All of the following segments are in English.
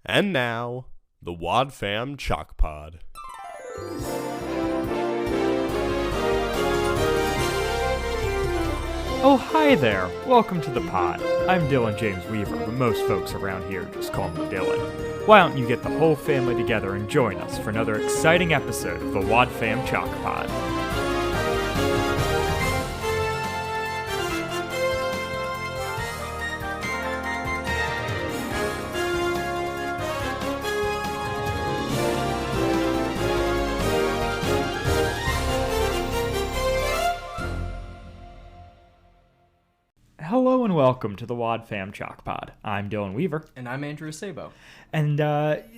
And now, the Wad Fam Chalk Pod. Oh, hi there. Welcome to the pod. I'm Dylan James Weaver, but most folks around here just call me Dylan. Why don't you get the whole family together and join us for another exciting episode of the Wad Fam Chalk Pod. Hello and welcome to the Wad Fam Chalk Pod. I'm Dylan Weaver. And I'm Andrew Sabo. And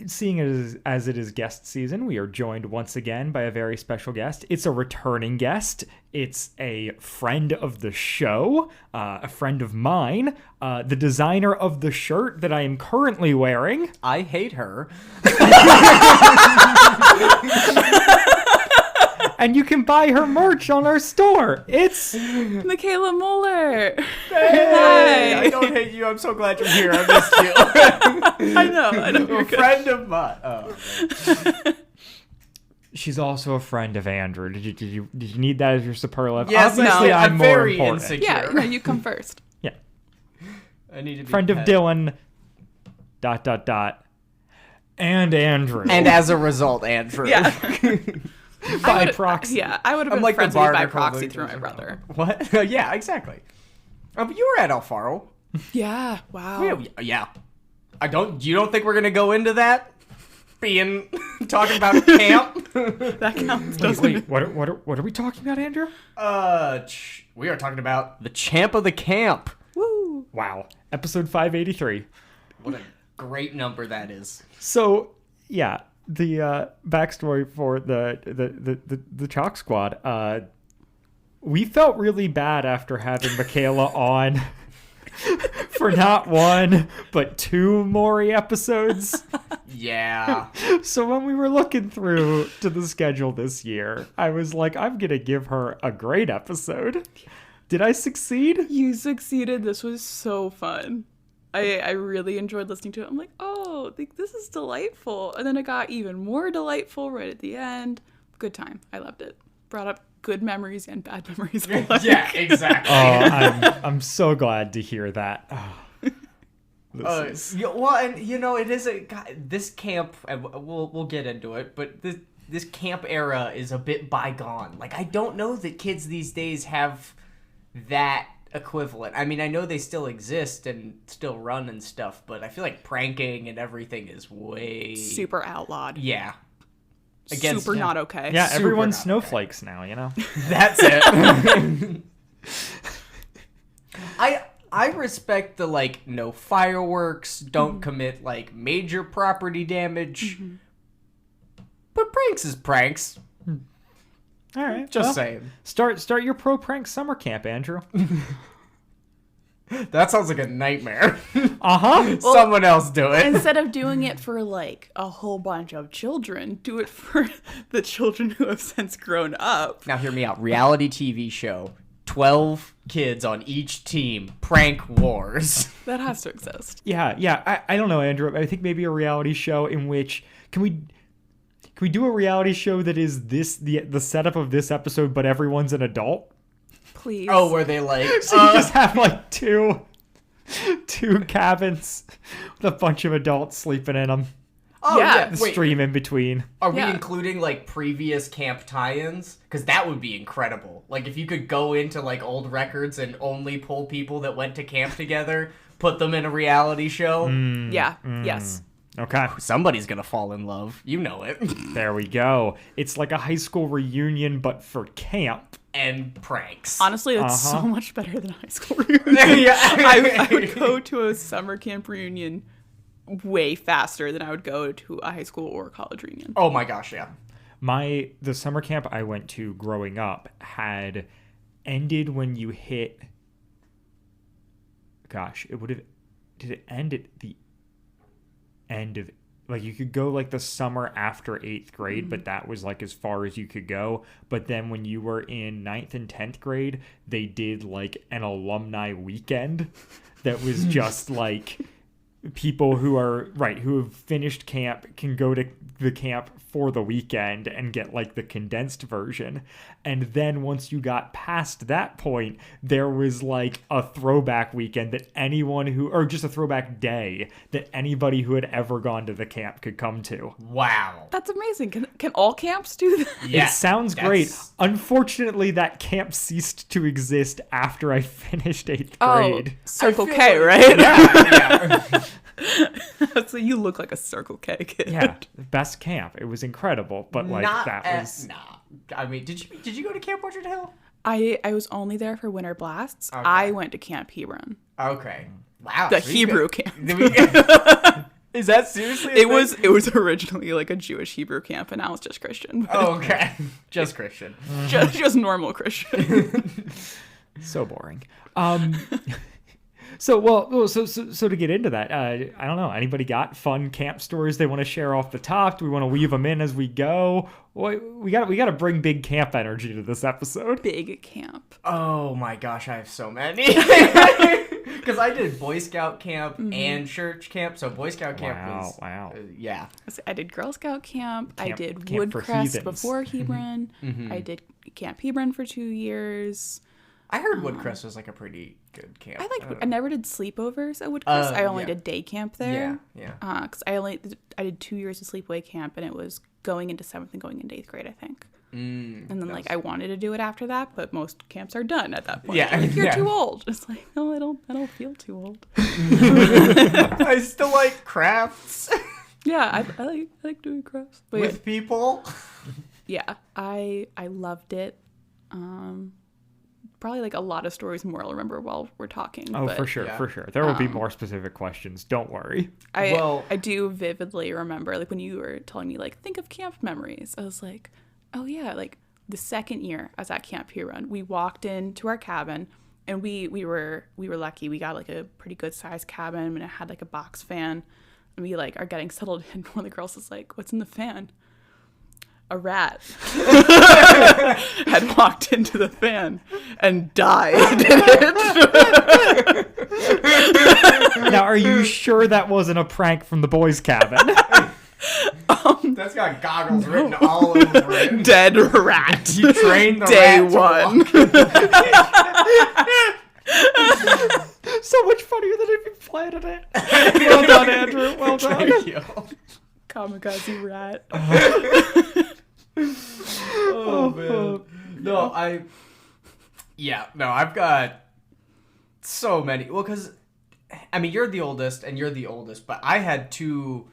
seeing as it is guest season, we are joined once again by a very special guest. It's a returning guest. It's a friend of the show, a friend of mine, the designer of the shirt that I am currently wearing. I hate her. And you can buy her merch on our store. It's Mikayla Moeller. Hey, Hi. I don't hate you. I'm so glad you're here. I missed you. I know. You're a friend of mine. Oh, She's also a friend of Andrew. Did you need that as your superlative? yes, Obviously, no, I'm more very important. insecure. Yeah, no, you come first. Yeah. I need to be Friend of pet. Dylan. ... And Andrew. And as a result, Andrew. Yeah. by proxy. Yeah, I would have I'm been like the friends with you by barnacle proxy that through my goes brother. around. What? Yeah, exactly. But you were at Alfaro. Yeah, wow. Yeah. You don't think we're gonna go into that? Talking about camp? That counts, doesn't it? Wait, what are we talking about, Andrew? We are talking about the champ of the camp. Woo. Wow. Episode 583. What a great number that is. So, yeah, the backstory for the Chalk Squad. We felt really bad after having Mikayla on for not one, but two Maury episodes. Yeah. So when we were looking through to the schedule this year, I was like, I'm going to give her a great episode. Did I succeed? You succeeded. This was so fun. I really enjoyed listening to it. I'm like, oh, this is delightful. And then it got even more delightful right at the end. Good time. I loved it. Brought up good memories and bad memories. Yeah, exactly. Oh, I'm so glad to hear that. Oh, Well, and it is this camp. And we'll get into it, but this camp era is a bit bygone. Like, I don't know that kids these days have that equivalent. I mean, I know they still exist and still run and stuff, but I feel like pranking and everything is way Super outlawed. Yeah. Super not okay. yeah, Super everyone's not snowflakes now, you know? That's it. I respect the, no fireworks, don't commit, major property damage. Mm-hmm. But pranks is pranks. All right. Just well, saying. Start your pro prank summer camp, Andrew. That sounds like a nightmare. Uh-huh. Someone else do it. Instead of doing it for a whole bunch of children, do it for the children who have since grown up. Now hear me out. Reality TV show. 12 kids on each team. Prank wars. That has to exist. Yeah. I don't know, Andrew. I think maybe a reality show in which can we do a reality show that is the setup of this episode, but everyone's an adult? Please. Oh, where they So you just have two cabins with a bunch of adults sleeping in them. Oh, Yeah. The Wait, stream in between. are we Yeah. including previous camp tie-ins? Because that would be incredible. If you could go into old records and only pull people that went to camp together, put them in a reality show. Yeah. Yes. Okay. Somebody's gonna fall in love. You know it. There we go. It's like a high school reunion, but for camp. And pranks. Honestly, it's so Uh-huh. much better than a high school reunion. Yeah. I would go to a summer camp reunion way faster than I would go to a high school or college reunion. Oh my gosh, yeah. The summer camp I went to growing up had ended when you hit. Gosh, did it end at the end of you could go the summer after 8th grade, but that was as far as you could go. But then when you were in 9th and 10th grade, they did an alumni weekend that was just people who have finished camp can go to the camp for the weekend and get like the condensed version. And then once you got past that point, there was like a throwback weekend that or just a throwback day that anybody who had ever gone to the camp could come to. Wow. That's amazing. Can all camps do that? Yeah, It sounds great. Unfortunately, that camp ceased to exist after I finished 8th grade. Circle I feel K, like- right? Yeah. So you look like a Circle K kid. Yeah, best camp. It was incredible, but like Nah. I mean, did you go to Camp Orchard Hill? I was only there for Winter Blasts. Okay. I went to Camp Hebron, Okay. Wow. the so you Hebrew got- camp. Is that seriously? It was originally like a Jewish Hebrew camp, and now it's just Christian. But Oh, okay. Just Christian. just normal Christian. so boring. So to get into that, I don't know. Anybody got fun camp stories they want to share off the top? Do we want to weave them in as we go? We got to bring big camp energy to this episode. Big camp. Oh my gosh, I have so many. Because I did Boy Scout camp and church camp. So Boy Scout camp was yeah. I did Girl Scout camp. I did Camp for Woodcrest Heathens. before Hebron. I did Camp Hebron for 2 years. I heard Woodcrest was like a pretty good camp. I never did sleepovers at Woodcrest. I only did day camp there. Yeah. Because I did 2 years of sleepaway camp, and it was going into 7th and going into 8th grade, I think. And then like I wanted to do it after that, but most camps are done at that point. Yeah, They're like, you're yeah. too old. It's like, no, I don't feel too old. I still like crafts Yeah, I like doing crafts. But with people. yeah, I loved it. Probably like a lot of stories more I'll remember while we're talking. Oh, but for sure. There will be more specific questions. Don't worry. I do vividly remember, like when you were telling me, like, think of camp memories. I was like, oh yeah, like the second year I was at Camp Huron, we walked into our cabin, and we were lucky. We got like a pretty good sized cabin, and it had like a box fan, and we like are getting settled in. One of the girls is like, "What's in the fan?" A rat had walked into the fan and died in it. Now, are you sure that wasn't a prank from the boys' cabin? That's got goggles written all over it. Dead rat. You trained the Day rat to one. So much funnier than if you planted it. Well done, Andrew. Well done. Thank you. Kamikaze rat. Oh man. No, I've got so many. Well, because I mean, you're the oldest, but I had 2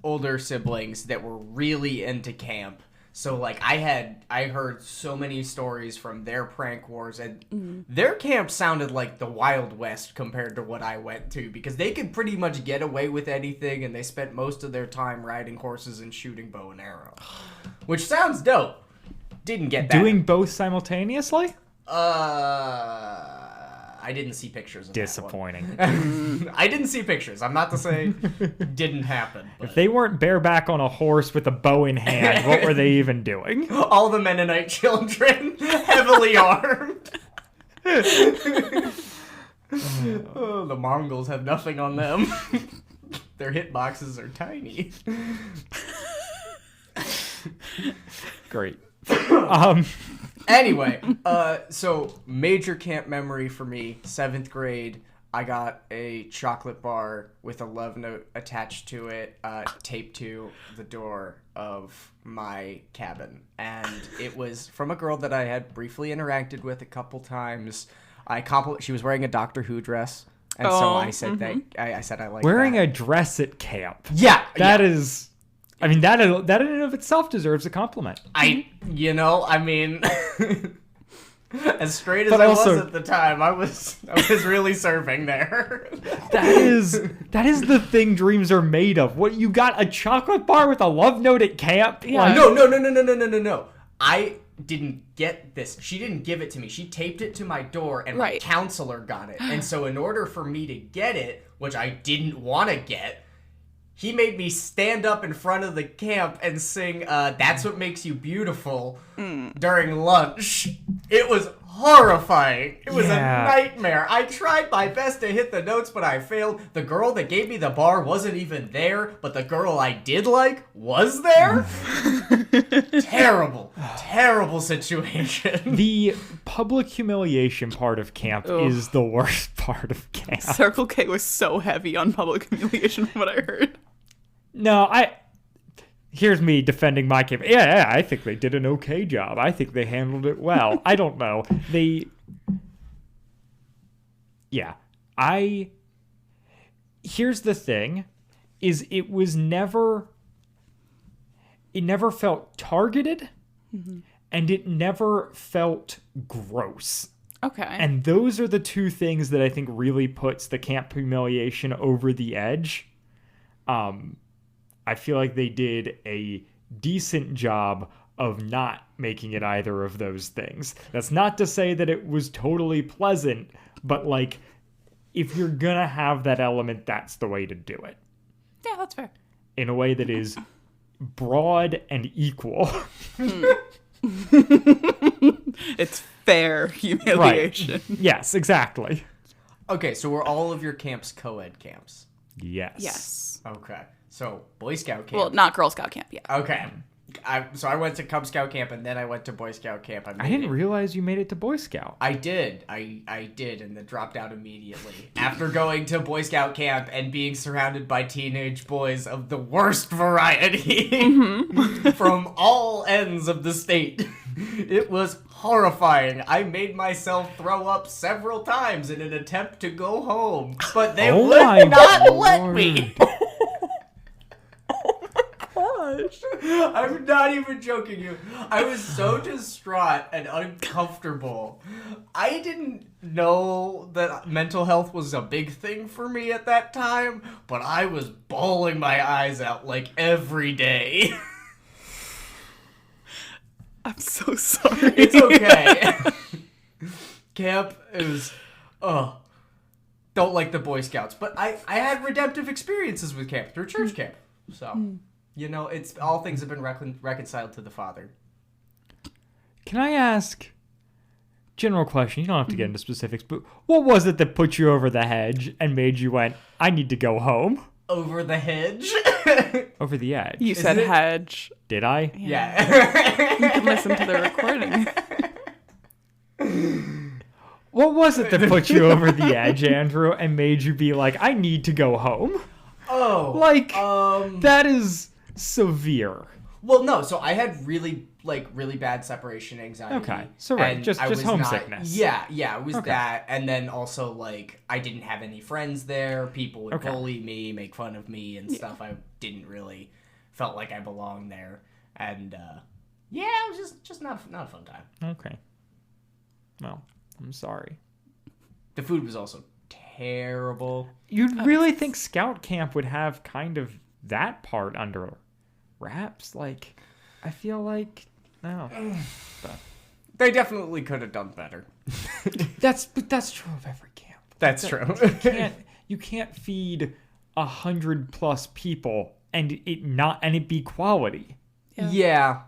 older siblings that were really into camp. So like I heard so many stories from their prank wars, and their camp sounded like the Wild West compared to what I went to, because they could pretty much get away with anything, and they spent most of their time riding horses and shooting bow and arrow, which sounds dope. Didn't get that. Doing both simultaneously? I didn't see pictures of Disappointing. that one. I didn't see pictures. I'm not to say didn't happen. But If they weren't bareback on a horse with a bow in hand, what were they even doing? all the Mennonite children, heavily armed. Oh, the Mongols have nothing on them. Their hitboxes are tiny. Great. Anyway, so major camp memory for me, 7th grade, I got a chocolate bar with a love note attached to it, taped to the door of my cabin. And it was from a girl that I had briefly interacted with a couple times. She was wearing a Doctor Who dress. And so I said I said I like Wearing that. a dress at camp. Yeah. That is... I mean, that in and of itself deserves a compliment. I mean, as straight as But I also- was at the time, I was really serving there. That is the thing dreams are made of. What, you got a chocolate bar with a love note at camp? Yeah. Like, No. I didn't get this. She didn't give it to me. She taped it to my door, and my Right. counselor got it. And so in order for me to get it, which I didn't want to get, he made me stand up in front of the camp and sing "That's What Makes You Beautiful" during lunch. It was horrifying. It was Yeah. a nightmare. I tried my best to hit the notes, but I failed. The girl that gave me the bar wasn't even there, but the girl I did like was there. Terrible situation. The public humiliation part of camp is the worst part of camp. Circle K was so heavy on public humiliation from what I heard. No, here's me defending my camp. Yeah, I think they did an okay job. I think they handled it well. I don't know. Here's the thing, is it never felt targeted, and it never felt gross. Okay. And those are the two things that I think really puts the camp humiliation over the edge. I feel like they did a decent job of not making it either of those things. That's not to say that it was totally pleasant, but like, if you're gonna have that element, that's the way to do it. Yeah, that's fair. In a way that is broad and equal. It's fair humiliation. Right. Yes, exactly. Okay, so were all of your camps co-ed camps? Yes. Yes. Okay, so Boy Scout camp. Well, not Girl Scout camp yet. Okay. So I went to Cub Scout camp and then I went to Boy Scout camp. I didn't realize you made it to Boy Scout. I did. I did, and then dropped out immediately. After going to Boy Scout camp and being surrounded by teenage boys of the worst variety from all ends of the state. It was horrifying. I made myself throw up several times in an attempt to go home, but they Oh would my not let Lord. me. I'm not even joking you. I was so distraught and uncomfortable. I didn't know that mental health was a big thing for me at that time, but I was bawling my eyes out like every day. I'm so sorry. It's okay. Camp is, don't like the Boy Scouts, but I had redemptive experiences with camp through church camp, so... You know, it's all things have been reconciled to the Father. Can I ask, general question, you don't have to get into specifics, but what was it that put you over the hedge and made you went, I need to go home? Over the hedge? Over the edge. You said it? hedge. Did I? Yeah. You can listen to the recording. What was it that put you over the edge, Andrew, and made you be like, I need to go home? Oh. Like, that is severe. Well, no, so I had really bad separation anxiety. Okay, so right, and just I was homesickness. Yeah, it was Okay. that, and then also, like, I didn't have any friends there, people would Okay. bully me, make fun of me, and stuff. I didn't really, felt like I belonged there, and, it was just not a fun time. Okay. Well, I'm sorry. The food was also terrible. You'd really think Scout Camp would have kind of that part under wraps? Like, I feel like, no. But They definitely could have done better. that's true of every camp. That's true. You can't feed 100+ people and it be quality. Yeah.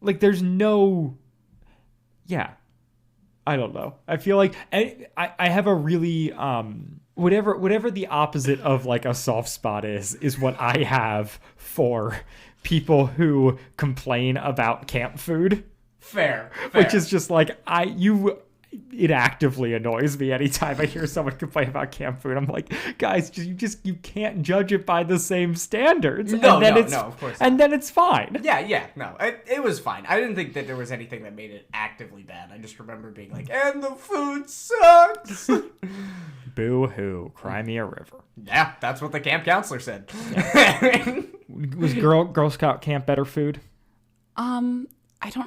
Like, there's no, I don't know. I feel like I have a really whatever the opposite of like a soft spot is what I have for people who complain about camp food. Fair. Which is just like it actively annoys me anytime I hear someone complain about camp food. I'm like, guys, you can't judge it by the same standards. No, of course not. And then it's fine. Yeah, no, it was fine. I didn't think that there was anything that made it actively bad. I just remember being like, and the food sucks. Boo-hoo, cry me a river. Yeah, that's what the camp counselor said. Was Girl Scout camp better food?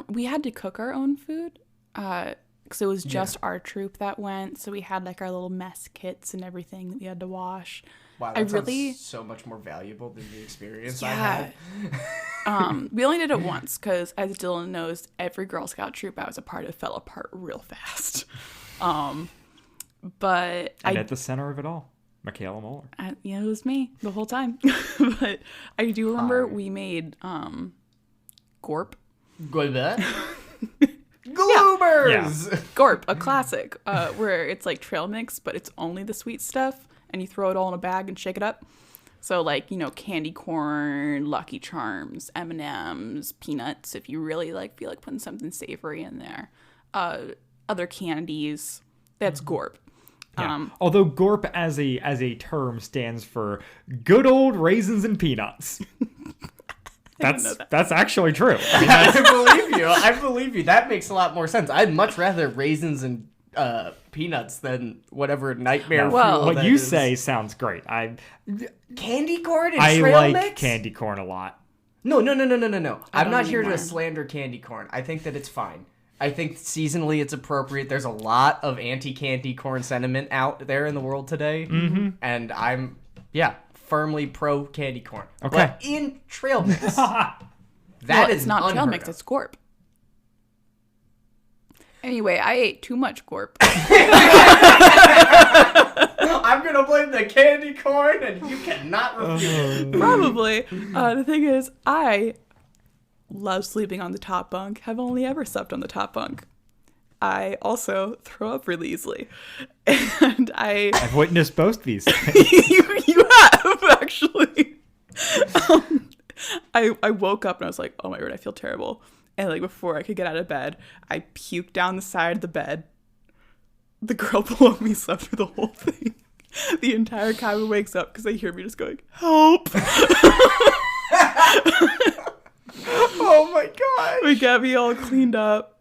We had to cook our own food. Because it was just our troop that went, so we had like our little mess kits and everything that we had to wash. Wow, that sounds so much more valuable than the experience I had. We only did it once because, as Dylan knows, every Girl Scout troop I was a part of fell apart real fast. But at the center of it all, Mikayla Moeller. It was me the whole time. But I do remember we made gorp. Gloob. Yeah, goobers. Gorp, a classic, where it's like trail mix, but it's only the sweet stuff, and you throw it all in a bag and shake it up. So like, candy corn, Lucky Charms, M&Ms, peanuts, if you really feel like putting something savory in there. Other candies, that's Gorp. Yeah. Although Gorp as a term stands for good old raisins and peanuts. That's actually true. I believe you. That makes a lot more sense. I'd much rather raisins and peanuts than whatever nightmare fuel what that you is. say sounds great. Candy corn and I trail like mix? candy corn a lot. No. I'm not here to anymore. slander candy corn. I think that it's fine. I think seasonally it's appropriate. There's a lot of anti-candy corn sentiment out there in the world today. Mm-hmm. And I'm, firmly pro candy corn. Okay. But in trail mix, It's not trail mix, it's Gorp. Anyway, I ate too much Gorp. I'm going to blame the candy corn and you cannot refute. Probably. The thing is, I love sleeping on the top bunk. Have only ever slept on the top bunk. I also throw up really easily. And I've witnessed both these things. you have, actually. I woke up and I was like, oh my word, I feel terrible. And before I could get out of bed, I puked down the side of the bed. The girl below me slept through the whole thing. The entire cabin wakes up because they hear me just going, help! Oh my god! We got me all cleaned up,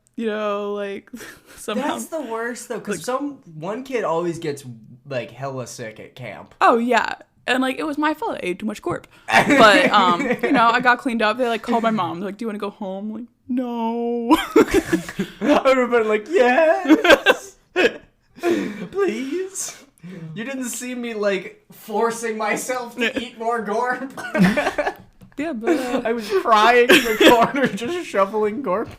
somehow. That's the worst though, because one kid always gets hella sick at camp. Oh yeah, and it was my fault. I ate too much Gorp, but I got cleaned up. They called my mom. They're like, "Do you want to go home?" I'm like, no. I would have been like, yes, please. You didn't see me forcing myself to eat more Gorp. Yeah, but I was crying in the corner, just shoveling Gorp.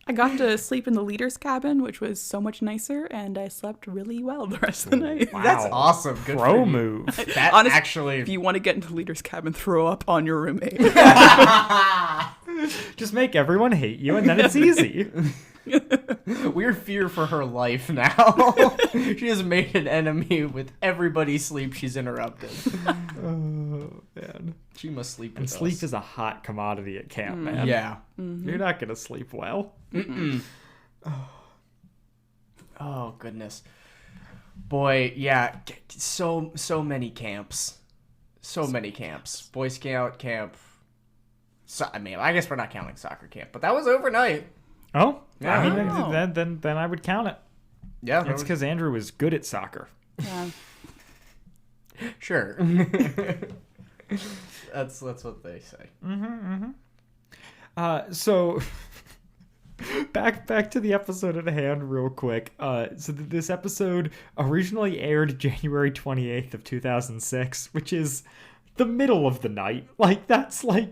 I got to sleep in the leader's cabin, which was so much nicer, and I slept really well the rest of the night. Wow. That's awesome. Good Pro for you. move. That Honestly, actually. if you want to get into the leader's cabin, throw up on your roommate. Just make everyone hate you, and then it's easy. We're fear for her life now. She has made an enemy with everybody's sleep she's interrupted. Oh, man. She must sleep with And us. sleep is a hot commodity at camp, man. Yeah. You're not going to sleep well. Oh, goodness. Boy, yeah. So many camps. So many camps. Boy Scout camp. I guess we're not counting soccer camp, but that was overnight. Oh? Yeah. I mean, then I would count it. Yeah. That's because Andrew was good at soccer. Yeah. Sure. That's what they say. So back to the episode at hand real quick. This episode originally aired January 28th of 2006, which is the middle of the night. That's why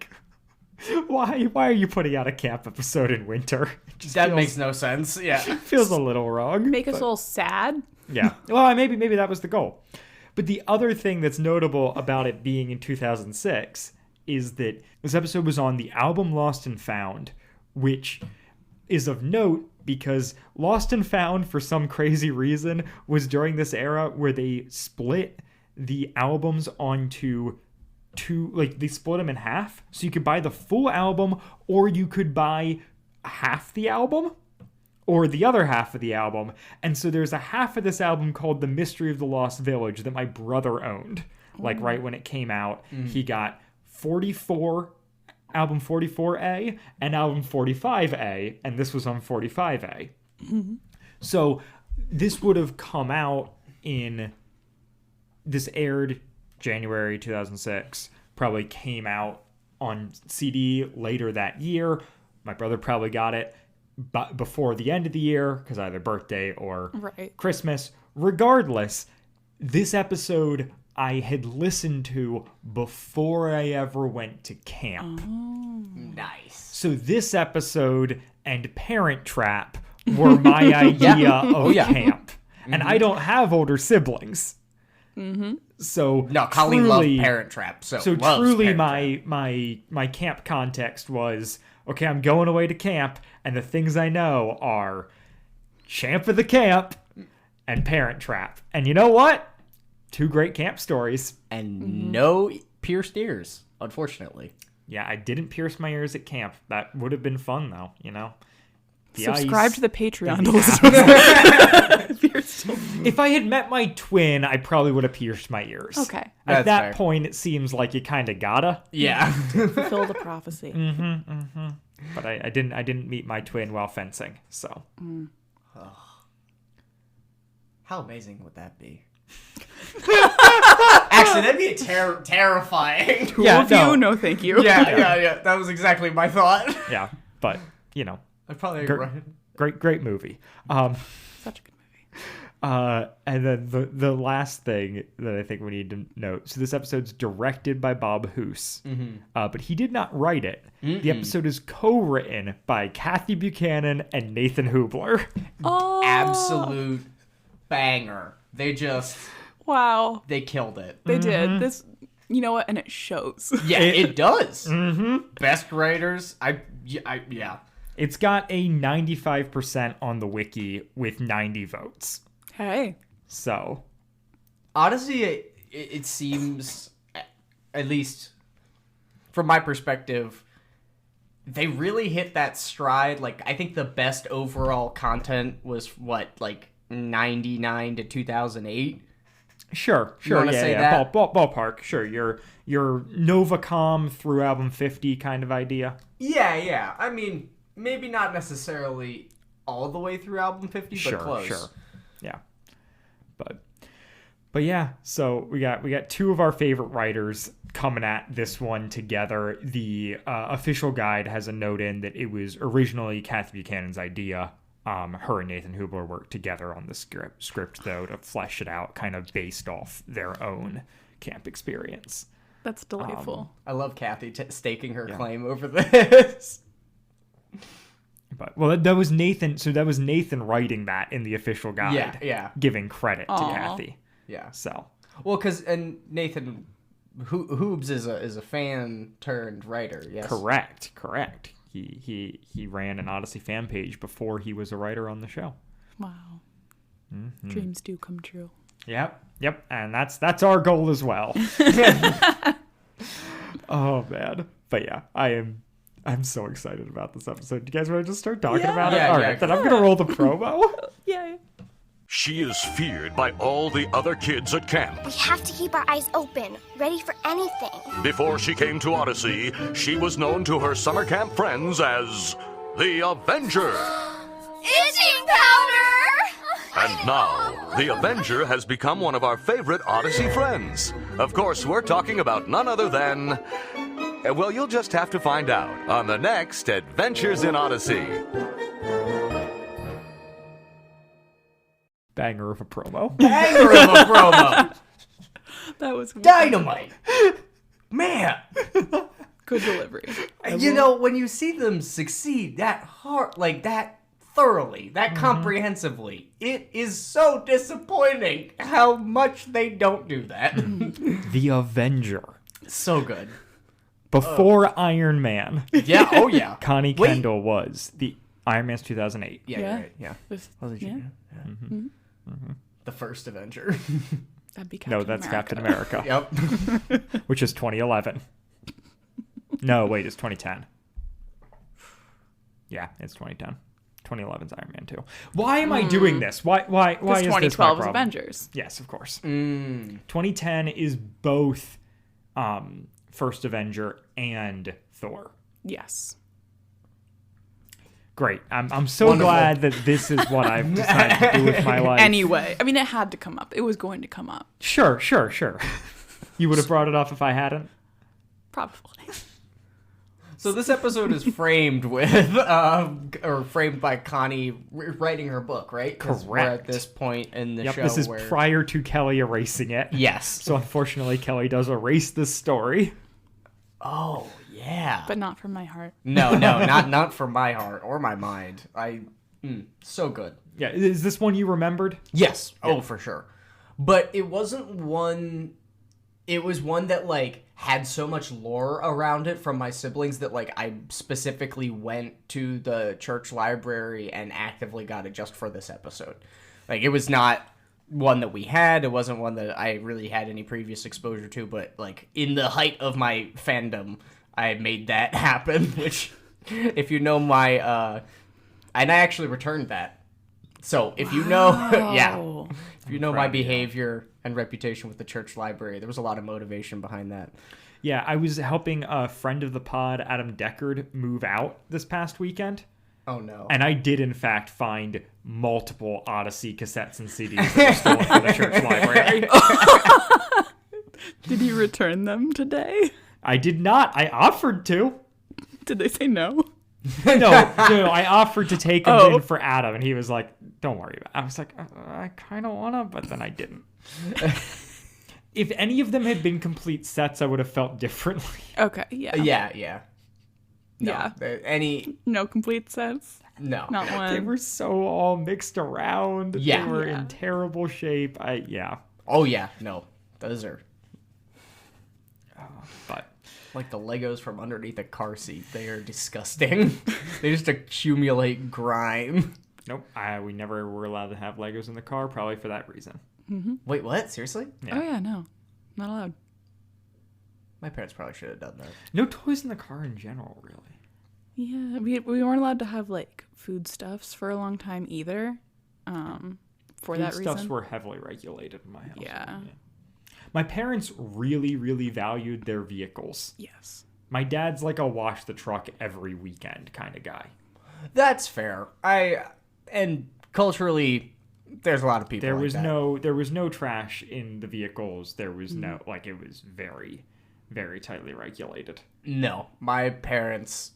are you putting out a camp episode in winter? It just That makes no sense. Yeah. feels a little wrong. Make us all sad. Yeah. Well, maybe that was the goal. But the other thing that's notable about it being in 2006 is that this episode was on the album Lost and Found, which is of note because Lost and Found, for some crazy reason, was during this era where they split the albums onto they split them in half. So you could buy the full album, or you could buy half the album, or the other half of the album. And so there's a half of this album called The Mystery of the Lost Village that my brother owned. Right when it came out, he got album 44A and album 45A, and this was on 45A. So this would have come out this aired January 2006, probably came out on CD later that year. My brother probably got it before the end of the year because either birthday or Christmas. Regardless, this episode I had listened to before I ever went to camp. Nice. So this episode and Parent Trap were my idea of camp. And I don't have older siblings. So no, Colleen loved Parent Trap. So truly my camp context was, okay, I'm going away to camp, and the things I know are Champ of the Camp, and Parent Trap. And you know what? 2 great camp stories. And no pierced ears, unfortunately. Yeah, I didn't pierce my ears at camp. That would have been fun, though, you know? The Subscribe ice, to the Patreon the to listen to if you're still... If I had met my twin, I probably would have pierced my ears. Okay. At That's that fair. point, it seems like you kind of gotta. Yeah. Fulfill the prophecy. But I didn't meet my twin while fencing, so. How amazing would that be? Actually, that'd be terrifying. Yeah, Of you, no thank you. Yeah. That was exactly my thought. Yeah, but, you know, I'd probably great movie. Such a good movie. And then the last thing that I think we need to note. So this episode's directed by Bob Hoose, but he did not write it. The episode is co-written by Kathy Buchanan and Nathan Hubler. Oh. Absolute banger. They just Wow. they killed it. They did. This, you know what? And it shows. Yeah, it does. Best writers. Yeah. It's got a 95% on the wiki with 90 votes. Hey. So, Odyssey, it seems, at least from my perspective, they really hit that stride. Like, I think the best overall content was like 99 to 2008. sure, wanna say that? Ballpark. Sure, your Novacom through album 50 kind of idea. Yeah. I mean, maybe not necessarily all the way through album 50, but close. Sure. Yeah. But yeah, so we got 2 of our favorite writers coming at this one together. The official guide has a note in that it was originally Kathy Buchanan's idea. Her and Nathan Hubler worked together on the script though, to flesh it out kind of based off their own camp experience. That's delightful. I love Kathy staking her claim over this. But that was Nathan. So that was Nathan writing that in the official guide. Yeah. Giving credit to Aw. Kathy. Yeah. So Well, and Nathan Hoobs is a fan turned writer. Yes. correct. He ran an Odyssey fan page before he was a writer on the show. Wow. Dreams do come true. Yep. And that's our goal as well. Oh man. But yeah, I'm so excited about this episode. Do you guys want to just start talking about it? Yeah, All yeah, right, then I'm gonna roll the promo. Yay. She is feared by all the other kids at camp. We have to keep our eyes open, ready for anything. Before she came to Odyssey, she was known to her summer camp friends as the Avenger. Itching powder! And now, the Avenger has become one of our favorite Odyssey friends. Of course, we're talking about none other than... Well, you'll just have to find out on the next Adventures in Odyssey. Banger of a promo. Banger of a promo. That was Dynamite. Man. good delivery. You know, when you see them succeed that hard, like that thoroughly, that comprehensively, it is so disappointing how much they don't do that. The Avenger. So good. Before Iron Man, Yeah, oh yeah. Connie Wait. Kendall was the Iron Man's 2008. Yeah, Yeah. you're right. Yeah. This- Wasn't yeah. you? The first Avenger. That'd be Captain No, that's America. Captain America, Yep. which is 2011. No, wait, it's 2010. Yeah, it's 2010. 2011's Iron Man 2. Why am I doing this? Why Because is this my 2012 is problem? Avengers. Yes, of course. Mm. 2010 is both First Avenger and Thor. Yes. Great. I'm so Wonderful. glad that this is what I've decided to do with my life. Anyway, I mean, it had to come up. It was going to come up. Sure. You would have brought it up if I hadn't. Probably. So this episode is framed with, or framed by Connie writing her book, right? 'Cause we're at Correct. this point in the Yep, show this is where... prior to Kelly erasing it. Yes. So unfortunately, Kelly does erase this story. Oh, yeah. But not from my heart. No, not for my heart or my mind. So good. Yeah, is this one you remembered? Yes. Oh, for sure. But it wasn't one It was one that, like, had so much lore around it from my siblings that, like, I specifically went to the church library and actively got it just for this episode. Like, it was not one that we had. It wasn't one that I really had any previous exposure to, but, like, in the height of my fandom, I made that happen, which, if you know my, and I actually returned that. So, if you know, yeah, if you know my behavior and reputation with the church library, there was a lot of motivation behind that. Yeah, I was helping a friend of the pod, Adam Deckard, move out this past weekend. Oh, no. And I did, in fact, find multiple Odyssey cassettes and CDs that were stolen from the church library. Did you return them today? I did not. I offered to. Did they say no? No, I offered to take them in for Adam, and he was like, don't worry about it. I was like, I kind of want to, but then I didn't. If any of them had been complete sets, I would have felt differently. Okay, yeah. Yeah. No, Yeah. No complete sets? No. Not one. They were so all mixed around. Yeah. They were in terrible shape. Oh, yeah. No. Those are... But... like the Legos from underneath a car seat. They are disgusting. They just accumulate grime. Nope. We never were allowed to have Legos in the car, probably for that reason. Mm-hmm. Wait, what? Seriously? Yeah. Oh, yeah, no. Not allowed. My parents probably should have done that. No toys in the car in general, really. Yeah, we weren't allowed to have, like, foodstuffs for a long time either. For that reason. Foodstuffs were heavily regulated in my house. Yeah. My parents really, really valued their vehicles. Yes. My dad's like a wash the truck every weekend kind of guy. That's fair. And culturally, there's a lot of people There like was that. there was no trash in the vehicles. There was no, like, it was very, very tightly regulated. No, my parents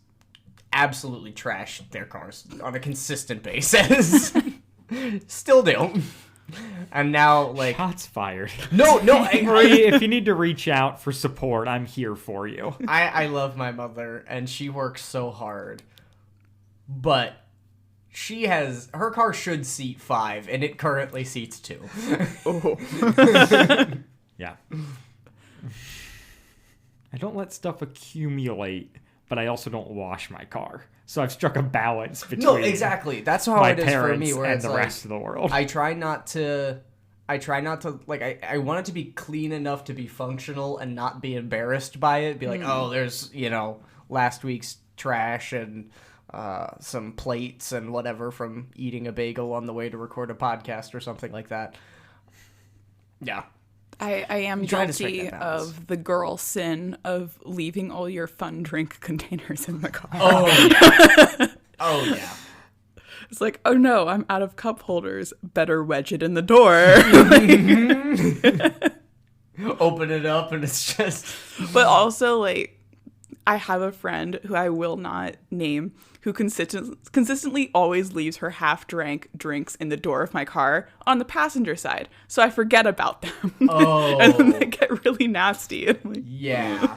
absolutely trashed their cars on a consistent basis. Still do. And now, like... Shots fired. No, If you need to reach out for support, I'm here for you. I love my mother, and she works so hard. But her car should seat 5, and it currently seats 2. Yeah. I don't let stuff accumulate, but I also don't wash my car. So I've struck a balance between No, exactly. That's how my it is for parents me. Where and it's the like, rest of the world. I try not to, like, I want it to be clean enough to be functional and not be embarrassed by it. Be like, oh, there's, last week's trash and some plates and whatever from eating a bagel on the way to record a podcast or something like that. Yeah. I am try to strike guilty that balance. of the girl sin of leaving all your fun drink containers in the car. Oh, yeah. Oh, yeah. It's like, oh no, I'm out of cup holders. Better wedge it in the door. Open it up and it's just... But also, like, I have a friend who I will not name who consistently always leaves her half-drank drinks in the door of my car on the passenger side. So I forget about them. Oh. And then they get really nasty. And like, Yeah.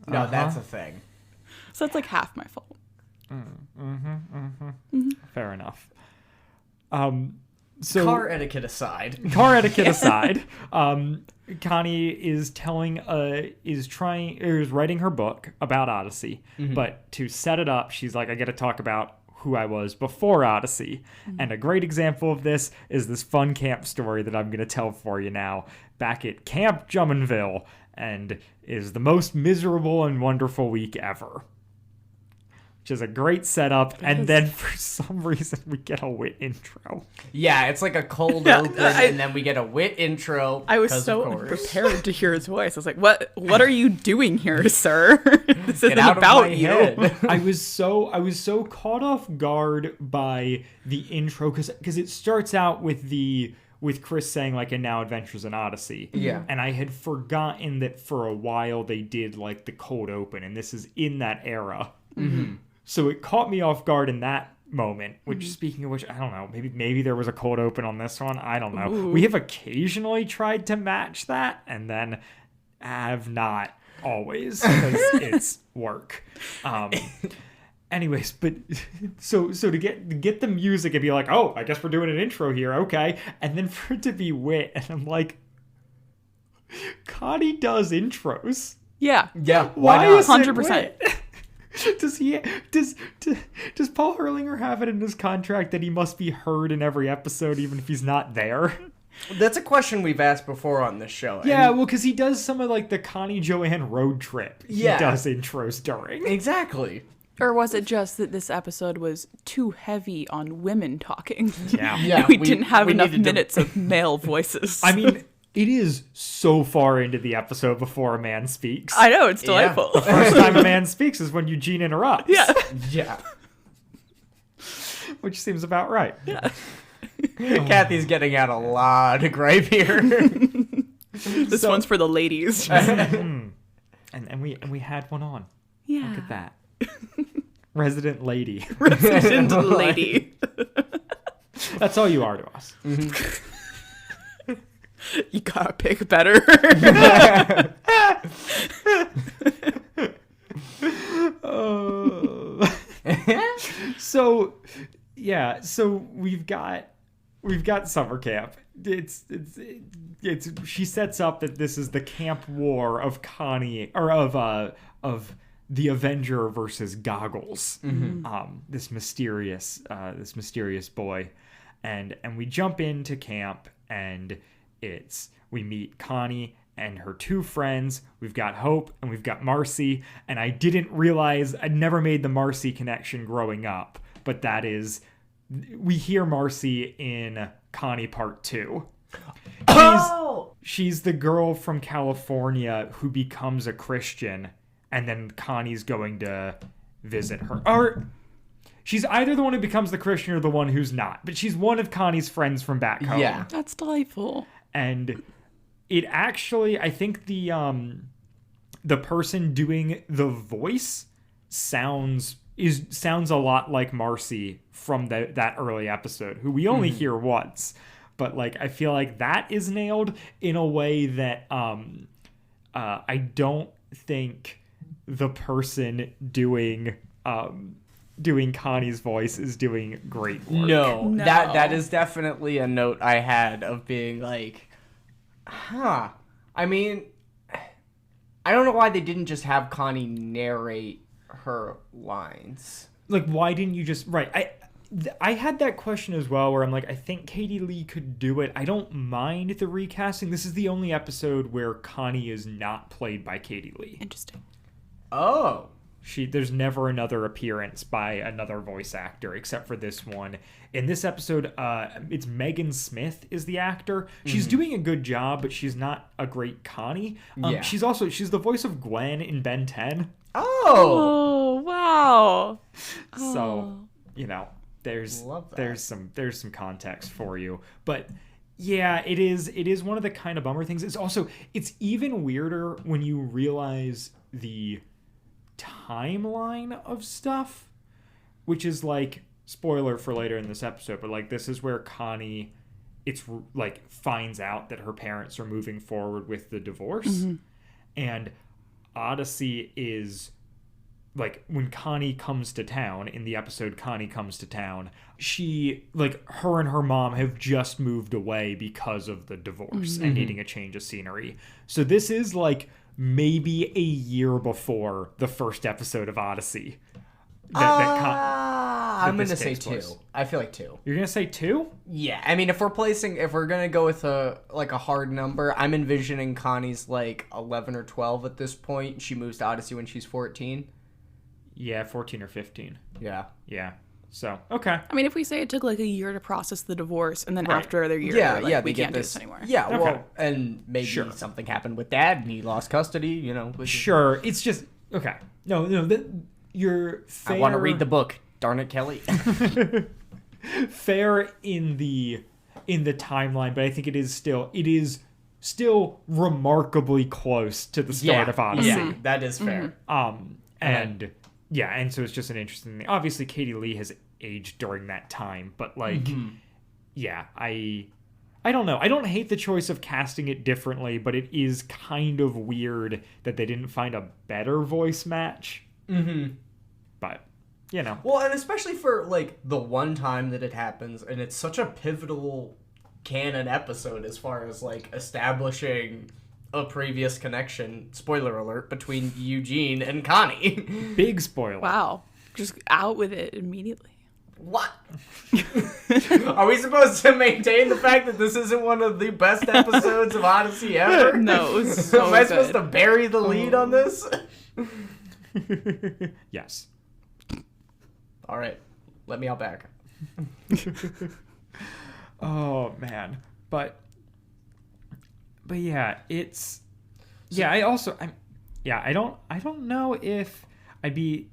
No, that's a thing. so that's like half my fault. Fair enough. So Car etiquette aside. Connie is writing her book about Odyssey, but to set it up, she's like, I got to talk about who I was before Odyssey. And a great example of this is this fun camp story that I'm going to tell for you now. Back at Camp Drummondville, and is the most miserable and wonderful week ever. Which is a great setup, and then for some reason we get a wit intro. Yeah, it's like a cold open, and then we get a wit intro. I was so unprepared to hear his voice. I was like, what are you doing here, sir? This isn't out of about my you. head. I was so caught off guard by the intro because it starts out with Chris saying, like, and now Adventures in Odyssey. Yeah. And I had forgotten that for a while they did, like, the cold open, and this is in that era. Mm-hmm. So it caught me off guard in that moment, which, speaking of which, I don't know, maybe there was a cold open on this one. I don't know. Ooh. We have occasionally tried to match that, and then have not always, because it's work. Anyways, but so to get the music and be like, oh, I guess we're doing an intro here, okay, and then for it to be wit, and I'm like, Connie does intros. Yeah. Yeah, Why not? is it 100%. wait? Does Paul Herlinger have it in his contract that he must be heard in every episode even if he's not there? That's a question we've asked before on this show. Yeah, and- well, because he does some of like the Connie Joanne road trip. Yeah. He does intros during. Exactly. Or was it just that this episode was too heavy on women talking? Yeah. Yeah, we didn't have we enough needed to- minutes of male voices. I mean, it is so far into the episode before a man speaks. I know, it's Yeah. delightful. First time a man speaks is when Eugene interrupts. Yeah. Yeah. Which seems about right. Yeah. Kathy's getting out a lot of gripe here. This one's for the ladies. And we had one on. Yeah. Look at that. Resident lady. Resident lady. That's all you are to us. You gotta pick better. So we've got summer camp. It's she sets up that this is the camp war of Connie or of the Avenger versus Goggles. This mysterious boy, and we jump into camp and we meet Connie and her two friends. We've got Hope and we've got Marcy, and I didn't realize I'd never made the Marcy connection growing up, but that is we hear Marcy in Connie Part 2. She's the girl from California who becomes a Christian, and then Connie's going to visit her. Or she's either the one who becomes the Christian or the one who's not, but she's one of Connie's friends from back home. Yeah. That's delightful. And it actually, I think the person doing the voice sounds a lot like Marcy from that early episode, who we only hear once. But like, I feel like that is nailed in a way that I don't think the person doing Connie's voice is doing great work. No, No. that is definitely a note I had of being like, huh. I mean, I don't know why they didn't just have Connie narrate her lines. Like, why didn't you just I had that question as well, where I'm like, I think Katie Lee could do it. I don't mind the recasting. This is the only episode where Connie is not played by Katie Lee. Interesting. Oh. There's never another appearance by another voice actor except for this one. In this episode, it's Megan Smith is the actor. She's doing a good job, but she's not a great Connie. Yeah. She's the voice of Gwen in Ben 10. Oh. Oh, wow. So, there's Love that. there's some context for you. But yeah, it is one of the kind of bummer things. It's even weirder when you realize the timeline of stuff, which is like, spoiler for later in this episode, but like, this is where Connie finds out that her parents are moving forward with the divorce. And Odyssey is like, when Connie comes to town, in the episode Connie Comes to Town, her and her mom have just moved away because of the divorce and needing a change of scenery. So this is like maybe a year before the first episode of Odyssey. I'm this gonna say takes 2. place. I feel like 2. You're gonna say 2? Yeah, I mean, if we're gonna go with a hard number, I'm envisioning Connie's like 11 or 12 at this point. She moves to Odyssey when she's 14. Yeah, 14 or 15. Yeah. Yeah. So, okay. I mean, if we say it took like a year to process the divorce, and then Right. after their year, Yeah, they're like, yeah, we they get can't do this this anymore. Yeah, Okay. well, and maybe Sure. something happened with Dad, and he lost custody. Sure. It's just okay. No. You're fair. I want to read the book. Darn it, Kelly. Fair in the timeline, but I think it is still remarkably close to the start of Odyssey. Yeah, that is fair. And so it's just an interesting thing. Obviously, Katie Lee has aged during that time, but like, yeah, I don't know. I don't hate the choice of casting it differently, but it is kind of weird that they didn't find a better voice match. But, Well, and especially for like the one time that it happens, and it's such a pivotal canon episode as far as like establishing a previous connection, spoiler alert, between Eugene and Connie. Big spoiler. Wow. Just out with it immediately. What? Are we supposed to maintain the fact that this isn't one of the best episodes of Odyssey ever? No, it was so Am I good. supposed to bury the lead on this? Yes. All right, let me out back. Oh man, but yeah, it's yeah. I don't know if I'd be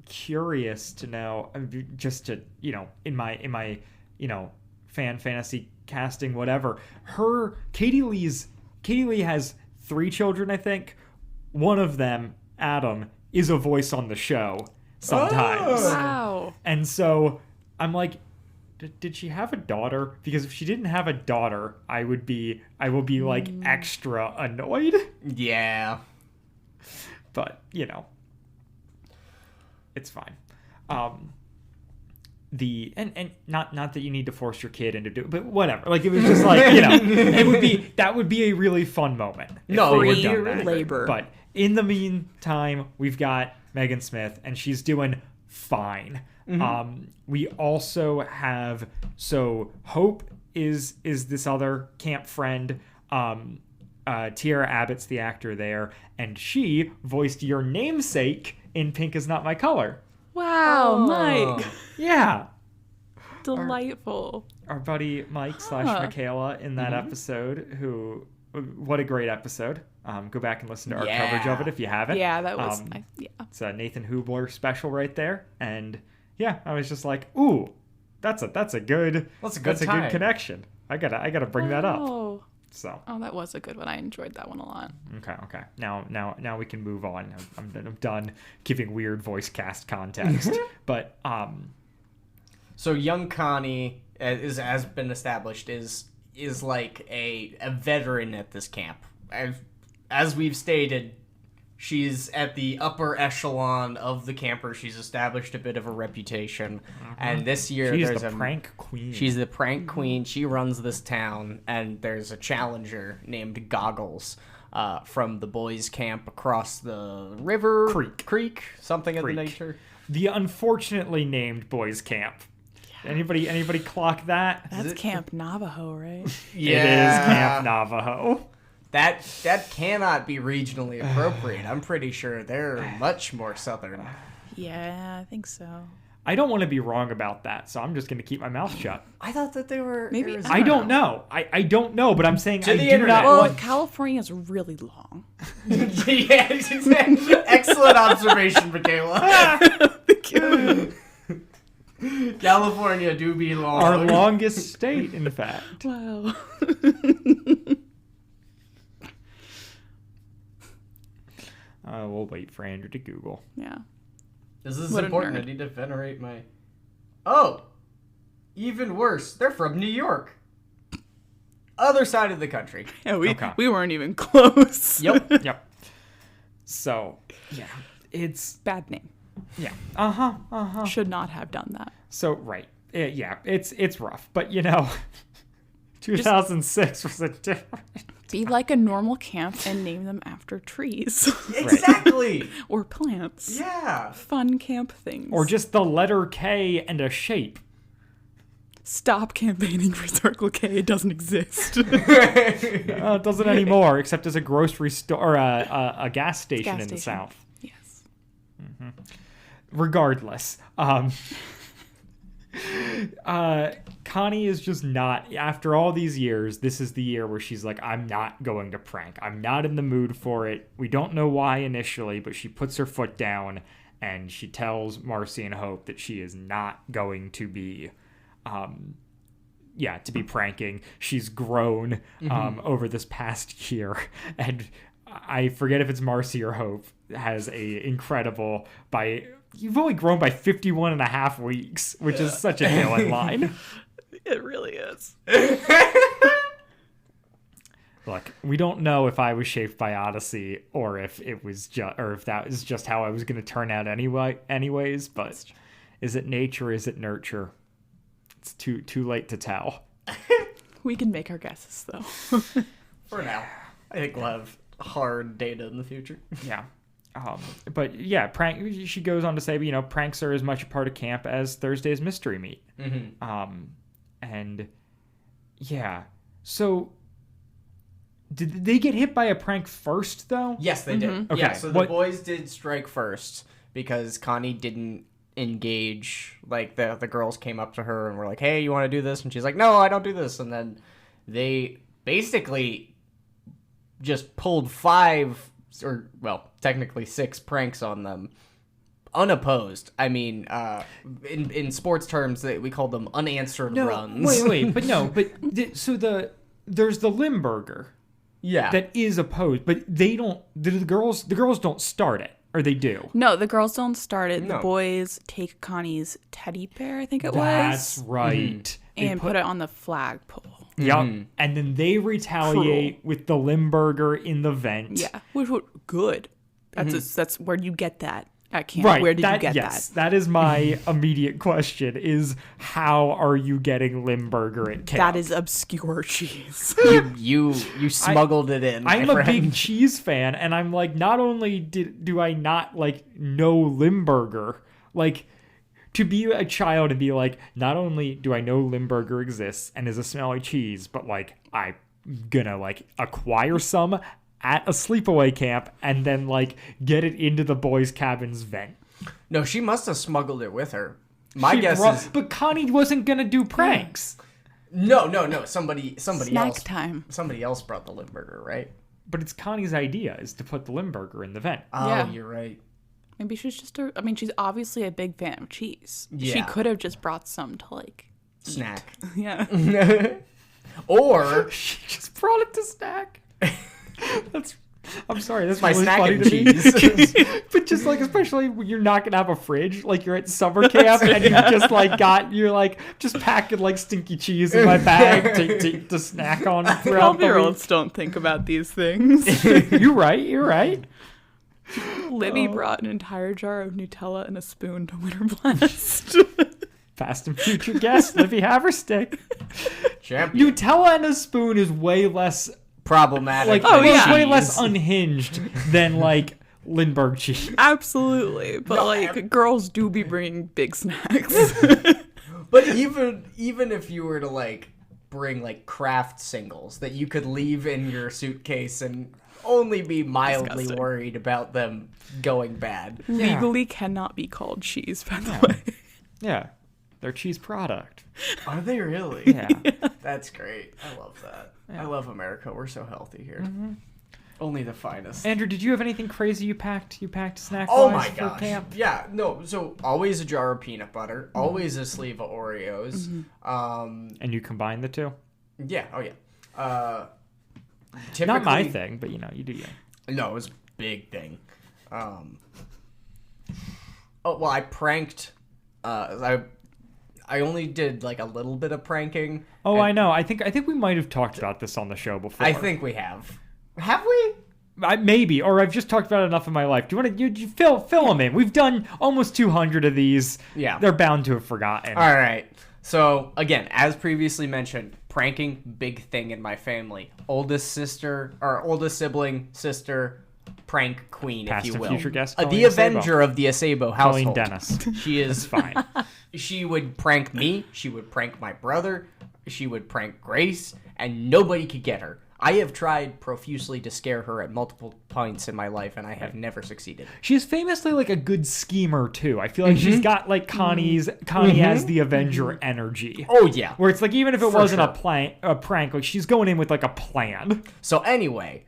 curious to know, just to in my fantasy casting, whatever. Katie Lee has 3 children, I think. One of them, Adam, is a voice on the show sometimes. Wow. And so I'm like, did she have a daughter? Because if she didn't have a daughter, I will be like extra annoyed. Yeah. But, it's fine. And not that you need to force your kid into it, but whatever. Like, it was just like, that would be a really fun moment. If No, they were free done that. labor. But in the meantime, we've got Megan Smith, and she's doing fine. We also have, so Hope is this other camp friend. Tiara Abbott's the actor there, and she voiced your namesake in Pink Is Not My Color. Wow, Mike. Yeah. Delightful. Our buddy Mike / Mikayla in that episode, what a great episode. Go back and listen to our coverage of it if you haven't. Yeah, that was nice. Yeah. It's a Nathan Hubler special right there. And yeah, I was just like, ooh, that's a good time. connection. I gotta bring that up. Oh. So. Oh, that was a good one. I enjoyed that one a lot. Okay. Now we can move on. I'm done giving weird voice cast context. But So young Connie has been established is like a veteran at this camp. As we've stated, she's at the upper echelon of the campers. She's established a bit of a reputation. And this year she's there's the prank queen. She's the prank queen. She runs this town, and there's a challenger named Goggles from the boys' camp across the river. Creek, something of the nature. The unfortunately named boys' camp. Anybody clock that? That's Camp Navajo, right? Yeah. It is Camp Navajo. That cannot be regionally appropriate. I'm pretty sure they're much more southern. Yeah, I think so. I don't want to be wrong about that, so I'm just going to keep my mouth shut. I thought that they were Maybe Arizona. I don't know. I don't know, but I'm saying To I the do internet. not Well, want... California's really long. Yeah, excellent observation, Mikayla. Thank you. California do be long. Our longest state, in fact. Wow. We'll wait for Andrew to Google. Yeah. This is What a important. I nerd. need to venerate my... Oh! Even worse. They're from New York. Other side of the country. Yeah, Okay. we weren't even close. Yep. Yep. So, yeah. It's... Bad name. Yeah. Should not have done that. So, right. Yeah, it's rough. But, 2006 was a different... Be like a normal camp and name them after trees. Exactly! Or plants. Yeah. Fun camp things. Or just the letter K and a shape. Stop campaigning for Circle K. It doesn't exist. It doesn't anymore, except as a grocery store or a gas station in the South. Yes. Regardless, Connie is just not, after all these years, this is the year where she's like, I'm not going to prank. I'm not in the mood for it. We don't know why initially, but she puts her foot down and she tells Marcy and Hope that she is not going to be to be pranking. She's grown over this past year, and I forget if it's Marcy or Hope has a incredible you've only grown by 51 and a half weeks, which is such a villain line. It really is. Look, we don't know if I was shaped by Odyssey or if it was if that was just how I was going to turn out anyways, but is it nature, is it nurture? It's too late to tell. We can make our guesses, though. For now. I think we'll have hard data in the future. Yeah. But yeah, prank. She goes on to say, pranks are as much a part of camp as Thursday's mystery meat. Mm-hmm. And yeah, so did they get hit by a prank first though? Yes, they did. Okay. Yeah, so the boys did strike first because Connie didn't engage. Like the girls came up to her and were like, "Hey, you want to do this?" And she's like, "No, I don't do this." And then they basically just pulled 5 or technically 6 pranks on them unopposed. I mean, in sports terms, we call them unanswered runs. Wait, but there's the Limburger Yeah. that is opposed, but they don't. The girls don't start it, or they do. No, the girls don't start it. No. The boys take Connie's teddy bear, I think it That's was, right. They and put it on the flagpole. Yep. And then they retaliate with the Limburger in the vent. Yeah, which was good. That's where you get that at camp. Right. Where did you get yes, that? that is my immediate question: is how are you getting Limburger at camp? That is obscure cheese. You smuggled it in. I'm my a friend. big cheese fan, and I'm like, not only do I not know Limburger, to be a child and be like, not only do I know Limburger exists and is a smelly cheese, but I'm gonna acquire some at a sleepaway camp and then get it into the boys' cabin's vent. No, she must have smuggled it with her. My guess is But Connie wasn't gonna do pranks. no. Somebody Snack else. time. Somebody else brought the Limburger, right? But it's Connie's idea is to put the Limburger in the vent. Oh, Yeah. you're right. Maybe she's just she's obviously a big fan of cheese. She Yeah. could have just brought some to Snack. yeah. Or She just brought it to snack. I'm sorry, that's my really snack funny and to me. cheese. But just especially when you're not gonna have a fridge, you're at summer camp and you just just packing stinky cheese in my bag to snack on throughout the week. 12-year-olds don't think about these things. You're right. Libby brought an entire jar of Nutella and a spoon to Winter Blast. Past and future guest, Livy Haverstick. Champion. Nutella and a spoon is way less Problematic. it's way cheese. less unhinged than Lindbergh cheese. Absolutely. But girls do be bringing big snacks. But even if you were to bring Kraft singles that you could leave in your suitcase and only be mildly Disgusting. worried about them going bad. Legally cannot be called cheese, by the way. Yeah, they're cheese product. Are they really? Yeah. That's great. I love that. I love America. We're so healthy here. Mm-hmm. Only the finest. Andrew, did you have anything crazy you packed? You packed snack Oh wise my for gosh. camp? Yeah, no. So always a jar of peanut butter, always a sleeve of Oreos. And you combine the two? Yeah, oh yeah. Not my typically- thing, but you do you. No, it was a big thing. I pranked. I only did a little bit of pranking. Oh, and I know. I think we might have talked about this on the show before. I think we have. Have we? Maybe, or I've just talked about it enough in my life. Do you want to you fill them in? We've done almost 200 of these. Yeah. They're bound to have forgotten. All right. So again, as previously mentioned, pranking big thing in my family. Oldest sibling, sister, prank queen, Past if you and will. future guest, The Colleen Avenger of the Acebo Colleen household. Dennis. She is Fine. She would prank me. She would prank my brother. She would prank Grace, and nobody could get her. I have tried profusely to scare her at multiple points in my life, and I have never succeeded. She's famously a good schemer too. I feel like she's got Connie as the Avenger energy. Oh yeah. Where it's even if it For wasn't sure. a prank, she's going in with a plan. So anyway,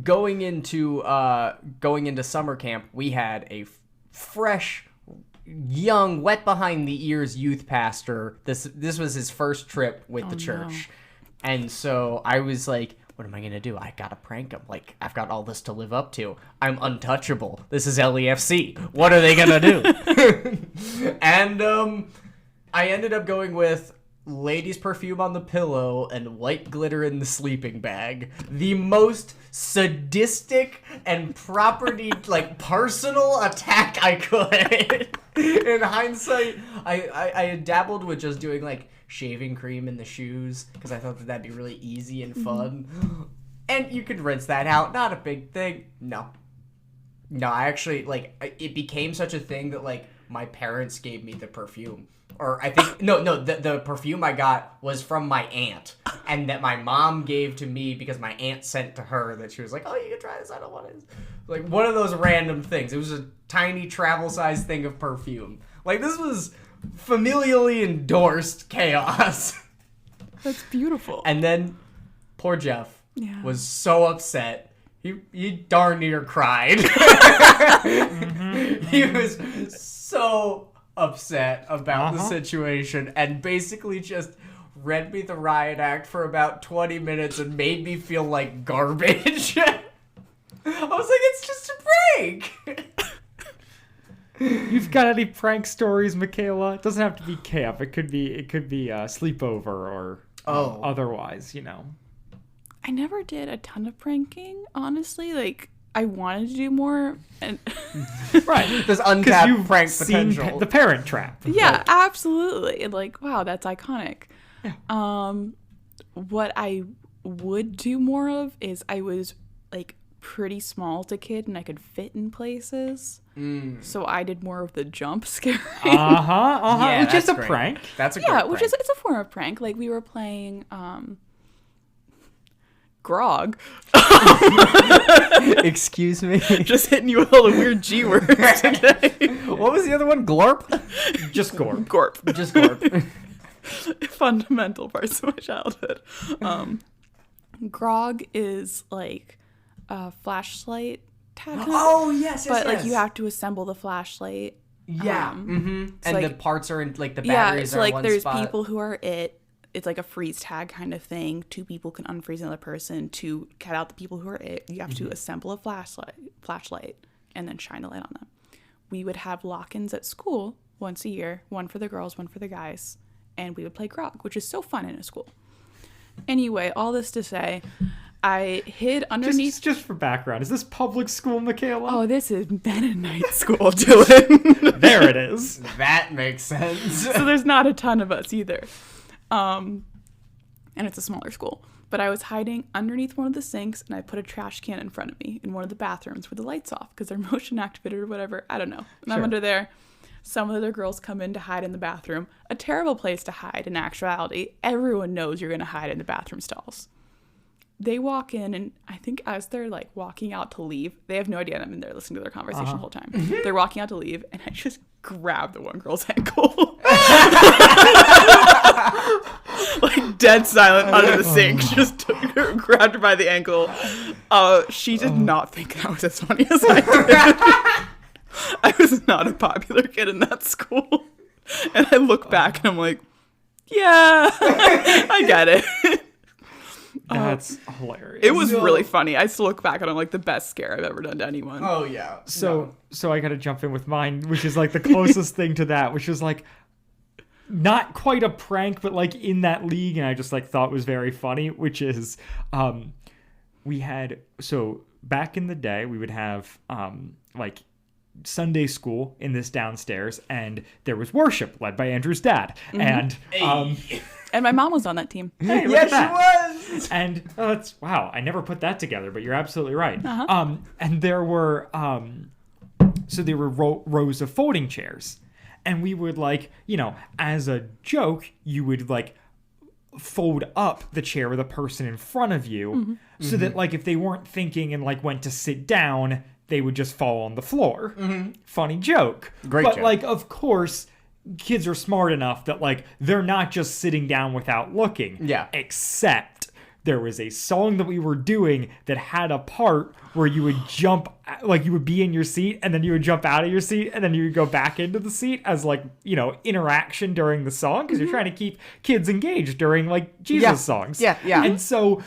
going into summer camp, we had a fresh, young, wet behind the ears youth pastor. This was his first trip with the church, and so I was like, what am I gonna do? I gotta prank him. I've got all this to live up to. I'm untouchable. This is LEFC. What are they gonna do? And I ended up going with lady's perfume on the pillow and white glitter in the sleeping bag. The most sadistic and personal attack I could. In hindsight, I had dabbled with just doing shaving cream in the shoes because I thought that'd be really easy and fun. And you could rinse that out. Not a big thing. No, I actually, like, it became such a thing that, like, my parents gave me the perfume. Or I think, the perfume I got was from my aunt. And that my mom gave to me because my aunt sent to her that she was like, oh, you can try this, I don't want it. Like, one of those random things. It was a tiny travel-sized thing of perfume. Like, this was familially endorsed chaos. That's beautiful. And then, poor Jeff was so upset. He darn near cried. He was so upset about the situation and basically just read me the riot act for about 20 minutes and made me feel like garbage. I was like, it's just a prank. You've got any prank stories, Mikayla? It doesn't have to be camp. It could be sleepover or otherwise, you know. I never did a ton of pranking, honestly. Like, I wanted to do more. And Right. There's untapped prank potential. The Parent Trap. yeah, absolutely. And like, wow, that's iconic. Yeah. What I would do more of is I was like pretty small as a kid and I could fit in places. So I did more of the jump scare. Yeah, which is that's a great. prank. That's a great Yeah, prank. which is it's a form of prank. Like we were playing Grog. Excuse me. Just hitting you with all the weird G words today. What was the other one? Glorp? Just Gorp. Gorp. Just Glorp. Fundamental parts of my childhood. Grog is like a flashlight tag hunt, Oh, yes, but like you have to assemble the flashlight. Yeah. And like- the parts are in, like, the Yeah, batteries so are in like one there's spot. people who are it. It's like a freeze tag kind of thing. 2 people can unfreeze another person. To cut out the people who are it, you have to assemble a flashlight, and then shine the light on them. We would have lock-ins at school once a year, one for the girls, one for the guys, and we would play Grog, which is so fun in a school. Anyway, all this to say, I hid underneath. Just for background, is this public school, Mikayla? Oh, this is Mennonite school, Dylan. There it is. That makes sense. So there's not a ton of us either. And it's a smaller school. But I was hiding underneath one of the sinks, and I put a trash can in front of me in one of the bathrooms with the lights off because they're motion activated or whatever. I don't know. And I'm under there. Some of the other girls come in to hide in the bathroom. A terrible place to hide in actuality. Everyone knows you're going to hide in the bathroom stalls. They walk in, and I think as they're like walking out to leave, they have no idea I'm in there listening to their conversation the whole time. They're walking out to leave, and I just grab the one girl's ankle. Like dead silent under the sink. Just took her, grabbed her by the ankle. She did not think that was as funny as I did. I was not a popular kid in that school. And I look back and I'm like, yeah, I get it. That's hilarious. It was really funny. I still look back and I'm like, the best scare I've ever done to anyone. Oh, yeah. So I gotta jump in with mine, which is like the closest thing to that, which is like not quite a prank, but like in that league, and I just like thought was very funny, which is we had, so back in the day we would have like Sunday school in this downstairs, and there was worship led by Andrew's dad. And And my mom was on that team. hey, look Yeah, at that. she was. And that's wow, I never put that together, but you're absolutely right. And there were so there were rows of folding chairs, and we would like, you know, as a joke, you would like fold up the chair with the person in front of you, so that like if they weren't thinking and like went to sit down, they would just fall on the floor. Funny joke. Great but joke. like of course kids are smart enough that like they're not just sitting down without looking. Yeah. Except there was a song that we were doing that had a part where you would jump, like you would be in your seat and then you would jump out of your seat and then you would go back into the seat as like, you know, interaction during the song, because you're trying to keep kids engaged during like Jesus songs. Yeah. And so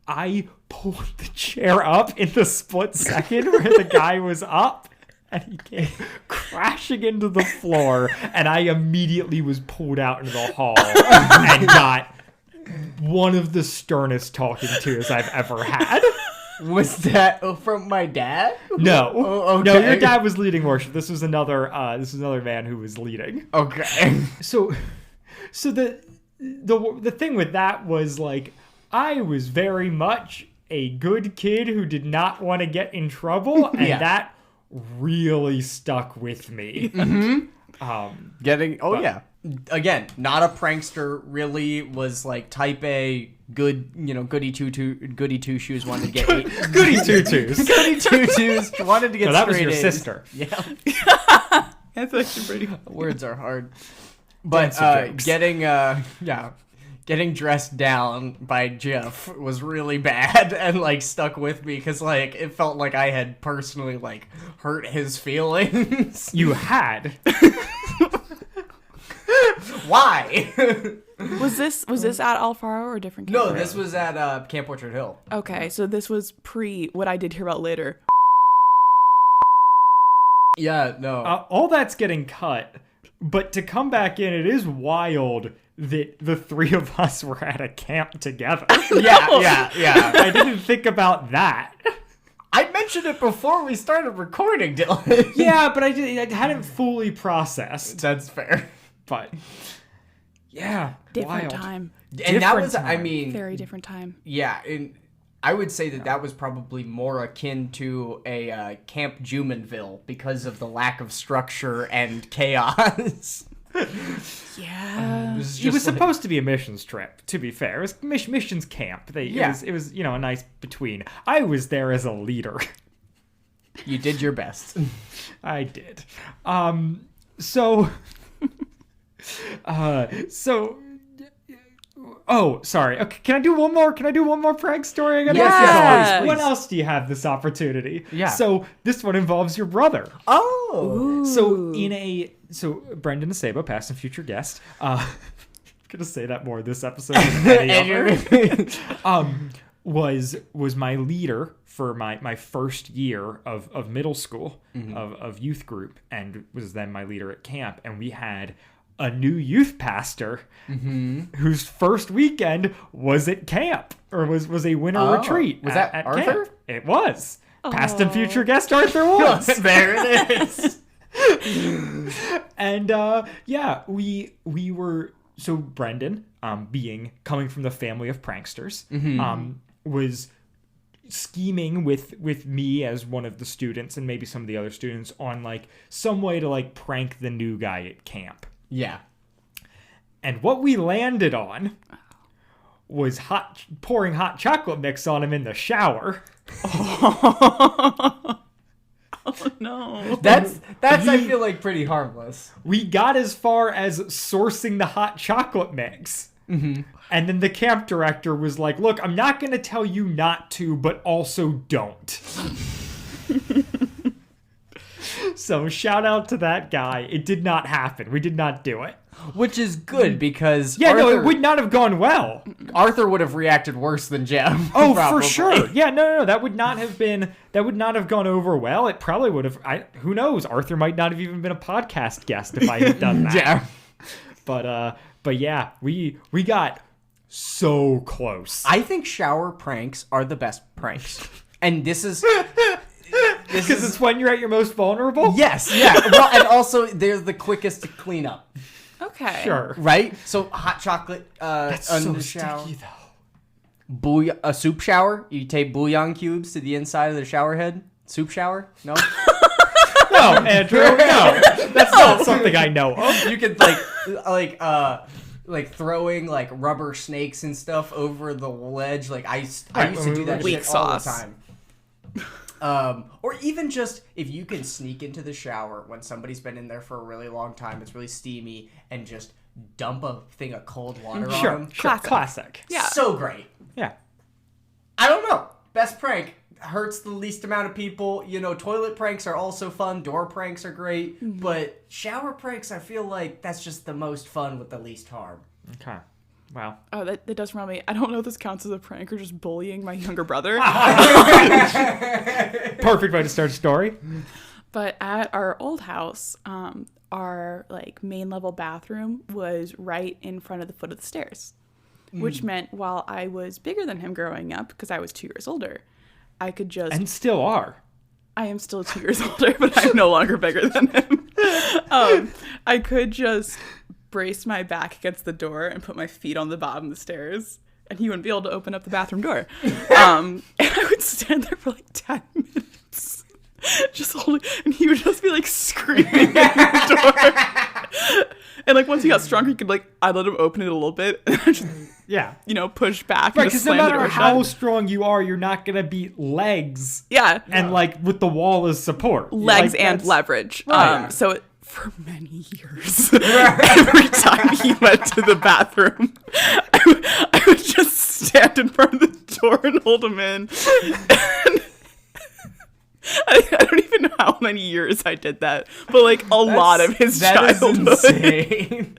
I pulled the chair up in the split second where the guy was up, and he came crashing into the floor, and I immediately was pulled out into the hall and got one of the sternest talking to's I've ever had. Was that from my dad? No. Oh, okay. No, your dad was leading worship. This was another man who was leading. Okay. So the thing with that was like I was very much a good kid who did not want to get in trouble, and Yeah. that really stuck with me. Yeah. Again, not a prankster, really was like type A, good, goody two shoes, wanted to get Goody two-twos. goody two shoes, wanted to get No, that was straight your A's. sister. Yeah, That's actually pretty funny. words are hard. But Dance getting dressed down by Jeff was really bad and like stuck with me because like it felt like I had personally like hurt his feelings. You had. Why? Was this at Alfaro or a different camp? No, this was at Camp Orchard Hill. Okay, so this was pre what I did hear about later. Yeah, no. All that's getting cut, but to come back in, it is wild that the three of us were at a camp together. Yeah. I didn't think about that. I mentioned it before we started recording, Dylan. Yeah, but I hadn't fully processed. That's fair. But yeah, Different wild. time. And that Different was, I time. mean, Very different time. yeah, and I would say that was probably more akin to a Camp Jumanville because of the lack of structure and chaos. Yeah. It was supposed to be a missions trip, to be fair. It was missions camp. It was a nice between. I was there as a leader. You did your best. I did. So oh, sorry. Okay, can I do one more? Can I do one more prank story? I gotta Yes, ask yes, you guys. please, When please. else do you have this opportunity? Yeah. So this one involves your brother. Oh. So Brendan Acebo, past and future guest. I'm gonna say that more this episode than any other. Was my leader for my first year of middle school of youth group, and was then my leader at camp. And we had a new youth pastor whose first weekend was at camp, or was a winter retreat. Was that at Arthur? camp. It was. Past and future guest Arthur was. There it is. And we were, so Brendan, coming from the family of pranksters, was scheming with me as one of the students and maybe some of the other students on like some way to like prank the new guy at camp. Yeah. And what we landed on was pouring hot chocolate mix on him in the shower. Oh no. That's I feel like pretty harmless. We got as far as sourcing the hot chocolate mix. And then the camp director was like, look, I'm not going to tell you not to, but also don't. So shout out to that guy. It did not happen. We did not do it. Which is good because It would not have gone well. Arthur would have reacted worse than Jeff. Oh, probably. for sure. Yeah, no, that would not have gone over well. It probably would have. Who knows? Arthur might not have even been a podcast guest if I had done that. Yeah. But yeah, we got so close. I think shower pranks are the best pranks. And this is Because it's when you're at your most vulnerable? yes, yeah. Well, and also they're the quickest to clean up. Okay. Sure. Right? So hot chocolate That's under so the shower. sticky, though. A soup shower. You tape bouillon cubes to the inside of the shower head. Soup shower? No? No, Andrew, no. That's not something I know of. You could like throwing like rubber snakes and stuff over the ledge. Like I used to do that Weak shit all the sauce. time. Or even just if you can sneak into the shower when somebody's been in there for a really long time, it's really steamy, and just dump a thing of cold water on Sure, them. classic. Yeah. So great. Yeah. I don't know. Best prank. Hurts the least amount of people. You know, toilet pranks are also fun. Door pranks are great. But shower pranks, I feel like that's just the most fun with the least harm. Okay. Wow. Oh, that does remind me. I don't know if this counts as a prank or just bullying my younger brother. Perfect way to start a story. But at our old house, our like main level bathroom was right in front of the foot of the stairs, which meant while I was bigger than him growing up, because I was 2 years older, I could just. And still are. I am still 2 years older, but I'm no longer bigger than him. I could just brace my back against the door and put my feet on the bottom of the stairs and he wouldn't be able to open up the bathroom door. And I would stand there for like 10 minutes, just holding, and he would just be like screaming at the door. And like once he got stronger, he could like, I'd let him open it a little bit, and I just, push back. Right, and just because no slam the matter door how shut. strong you are, you're not gonna beat legs. Yeah. And like with the wall as support. Legs Like, and that's- leverage. Right. For many years, every time he went to the bathroom, I would just stand in front of the door and hold him in. And I don't even know how many years I did that, but like a lot of his childhood. Is insane.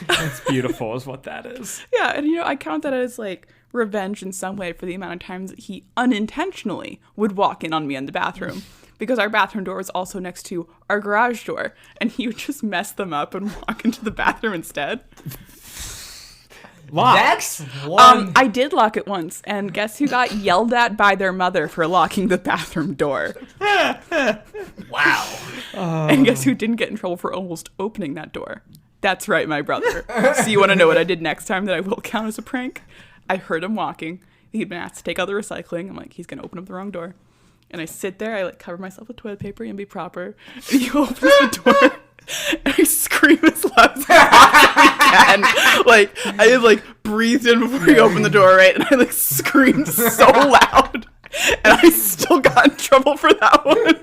That's beautiful, is what that is. Yeah, and I count that as like revenge in some way for the amount of times that he unintentionally would walk in on me in the bathroom. Because our bathroom door was also next to our garage door, and he would just mess them up and walk into the bathroom instead. Wow. That's one. I did lock it once, and guess who got yelled at by their mother for locking the bathroom door? Wow. And guess who didn't get in trouble for almost opening that door? That's right, my brother. So you want to know what I did next time that I will count as a prank? I heard him walking. He'd been asked to take out the recycling. I'm like, he's going to open up the wrong door. And I sit there, I like cover myself with toilet paper and be proper. And he opens the door, and I scream as loud as I possibly can. Like, I had like breathed in before he opened the door, right? And I like screamed so loud. And I still got in trouble for that one.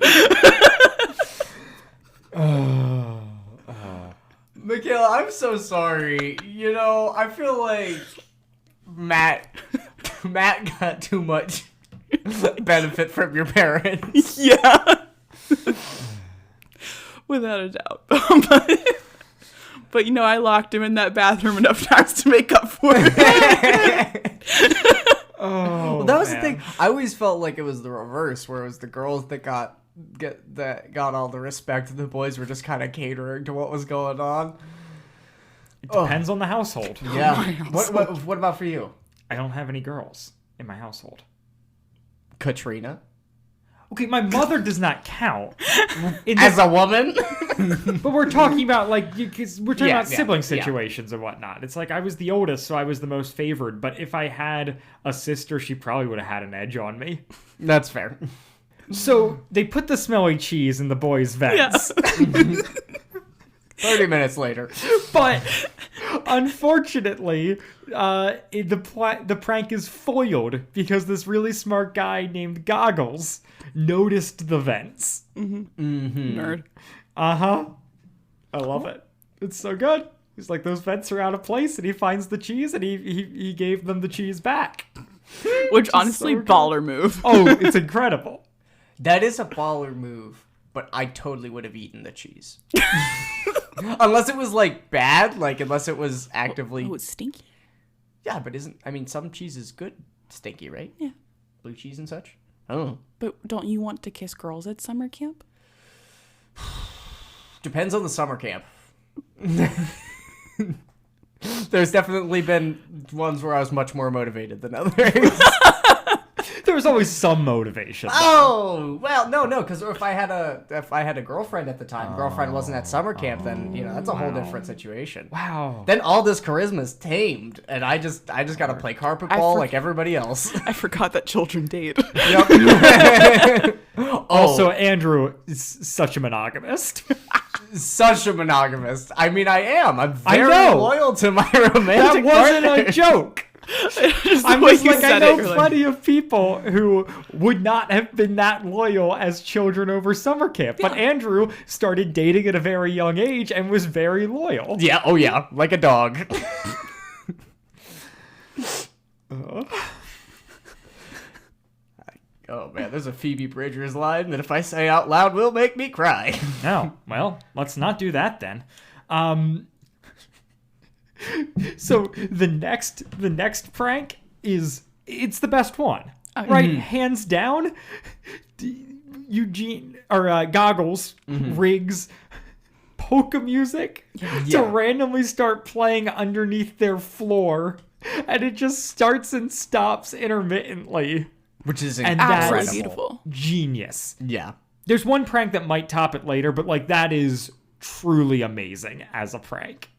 Mikayla, I'm so sorry. I feel like Matt got too much benefit from your parents. Yeah. Without a doubt. But I locked him in that bathroom enough times to make up for it. Oh, Well, that was the thing. I always felt like it was the reverse, where it was the girls that got all the respect, and the boys were just kind of catering to what was going on. It depends on the household. Yeah. What about for you? I don't have any girls in my household. Katrina? Okay, my mother does not count. As a woman? But we're talking about because we're talking about Yeah, sibling yeah. situations and whatnot. It's like I was the oldest, so I was the most favored. But if I had a sister, she probably would have had an edge on me. That's fair. So they put the smelly cheese in the boys' vents. 30 minutes later. But unfortunately, the prank is foiled because this really smart guy named Goggles noticed the vents. Nerd. Uh-huh. I love it. It's so good. He's like, those vents are out of place, and he finds the cheese, and he gave them the cheese back. Which honestly, so good. baller move. Oh, it's incredible. That is a baller move, but I totally would have eaten the cheese. Unless it was bad, unless it was actively. Oh, it's stinky. Yeah, but some cheese is good stinky, right? Yeah. Blue cheese and such? Oh. But don't you want to kiss girls at summer camp? Depends on the summer camp. There's definitely been ones where I was much more motivated than others. There was always some motivation. Oh, well, no, because if I had a girlfriend at the time, girlfriend wasn't at summer camp, then that's a whole different situation. Wow. Then all this charisma is tamed, and I just got to play carpet ball like everybody else. I forgot that children date. Yep. Also, Andrew is such a monogamist. Such a monogamist. I am. I'm very know. loyal to my That romantic wasn't partner. a joke. Just I'm the way just you like, I said know it, you're plenty of people who would not have been that loyal as children over summer camp. But Andrew started dating at a very young age and was very loyal. Yeah, oh yeah, like a dog. Oh man, there's a Phoebe Bridgers line that if I say out loud will make me cry. No, well, let's not do that then. So the next prank it's the best one, right? Hands down. Eugene or Goggles rigs polka music to randomly start playing underneath their floor, and it just starts and stops intermittently. Which is And Absolutely that's beautiful. genius. Yeah. There's one prank that might top it later, but that is truly amazing as a prank.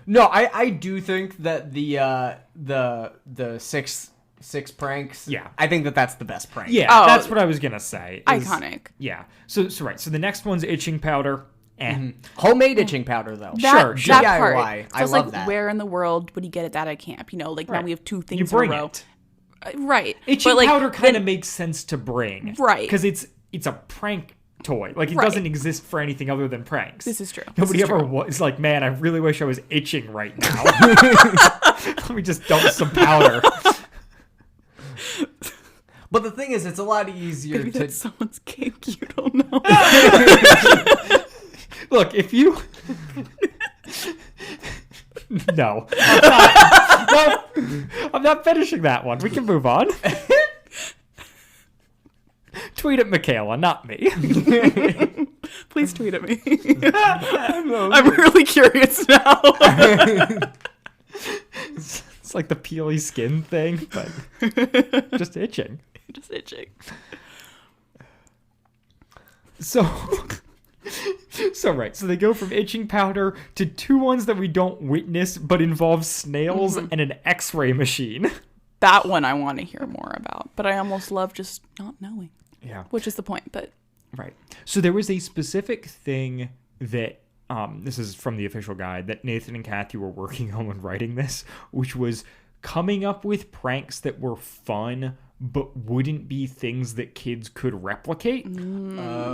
No, I do think that the six pranks. Yeah. I think that's the best prank. Yeah, Oh, that's what I was gonna say. Iconic. Yeah. So right. So the next one's itching powder. Homemade itching powder though. Sure, That DIY. part. I So it's love like, that. where in the world would you get it that at camp? You know, like now Right. we have two You things bring in a row. it. Right. Itching But, like, powder kind of then- makes sense to bring. Right. Because it's a prank toy. Like, it Right. doesn't exist for anything other than pranks. This is true. Nobody This is ever true. was like, man, I really wish I was itching right now. Let me just dump some powder. But the thing is, it's a lot easier Maybe to. that's someone's cake. You don't know. Look, if you... No. I'm not finishing that one. We can move on. Tweet at Mikayla, not me. Please tweet at me. I'm really curious now. It's like the peely skin thing, but just itching. Just itching. So right. So they go from itching powder to two ones that we don't witness but involve snails and an X-ray machine. That one I want to hear more about, but I almost love just not knowing, Yeah. which is the point. But Right. So there was a specific thing that this is from the official guide that Nathan and Kathy were working on when writing this, which was coming up with pranks that were fun but wouldn't be things that kids could replicate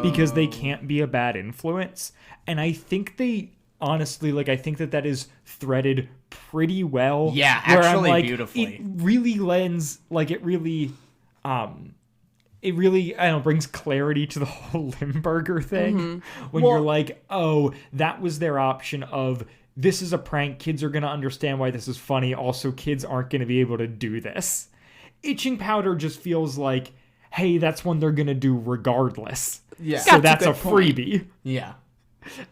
because they can't be a bad influence. And I think they honestly, like, I think that is threaded pretty well. Yeah, where I'm actually like, beautifully. It really lends, like, it really, I don't know, brings clarity to the whole Limburger thing. When you're like, oh, that was their option of, this is a prank, kids are going to understand why this is funny, also kids aren't going to be able to do this. Itching powder just feels like, hey, that's one they're going to do regardless. Yeah. So That's that's a a good point. freebie. Yeah.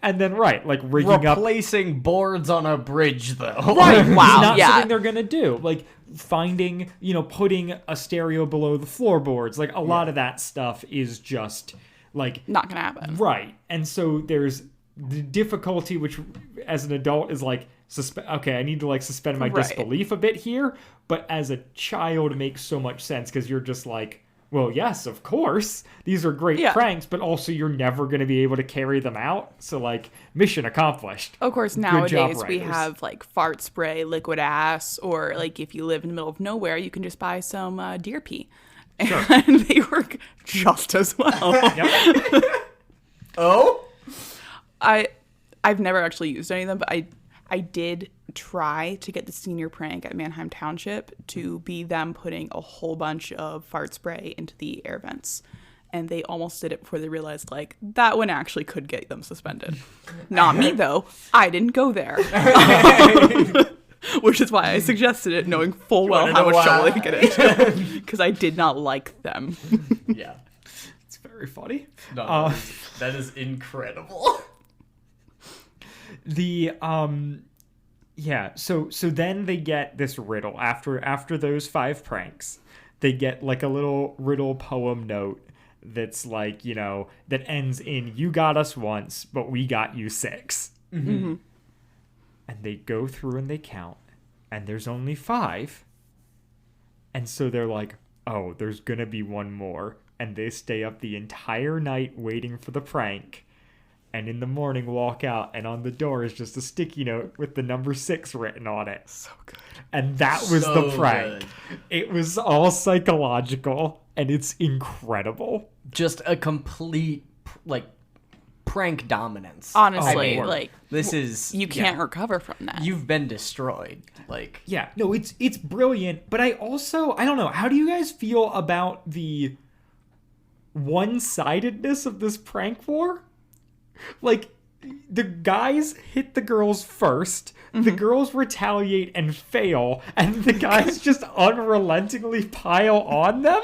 And then, right, like rigging up... Replacing boards on a bridge, though. Right, Wow, not yeah. something they're going to do. Like, finding, putting a stereo below the floorboards. Like, a lot of that stuff is just, like... not gonna happen. Right. And so there's the difficulty, which as an adult is like, okay, I need to like suspend my Right. disbelief a bit here. But as a child, it makes so much sense because you're just like, well, yes, of course. These are great Yeah. pranks, but also you're never going to be able to carry them out. So like, mission accomplished. Of course, Good job, nowadays we writers. have like fart spray, liquid ass, or like if you live in the middle of nowhere, you can just buy some deer pee. And they work just as well. Yep. Oh? I've never actually used any of them, but I did try to get the senior prank at Manheim Township to be them putting a whole bunch of fart spray into the air vents. And they almost did it before they realized, like, that one actually could get them suspended. Not me, though. I didn't go there. Which is why I suggested it, knowing full well how much trouble they could get into. Because I did not like them. Yeah. It's very funny. No, that is incredible. Yeah, so then they get this riddle after those 5 pranks. They get like a little riddle poem note that's like, that ends in, you got us once, but we got you 6. Mm-hmm. And they go through and they count, and there's only 5. And so they're like, oh, there's gonna be one more. And they stay up the entire night waiting for the prank. And in the morning walk out, and on the door is just a sticky note with the number 6 written on it. So good. And that was So the prank. good. It was all psychological, and it's incredible. Just a complete, like, prank dominance. Honestly, I mean, like, this is... you can't recover from that. You've been destroyed. Like... Yeah, no, it's brilliant, but I don't know, how do you guys feel about the one-sidedness of this prank war? Like, the guys hit the girls first, the girls retaliate and fail, and the guys just unrelentingly pile on them?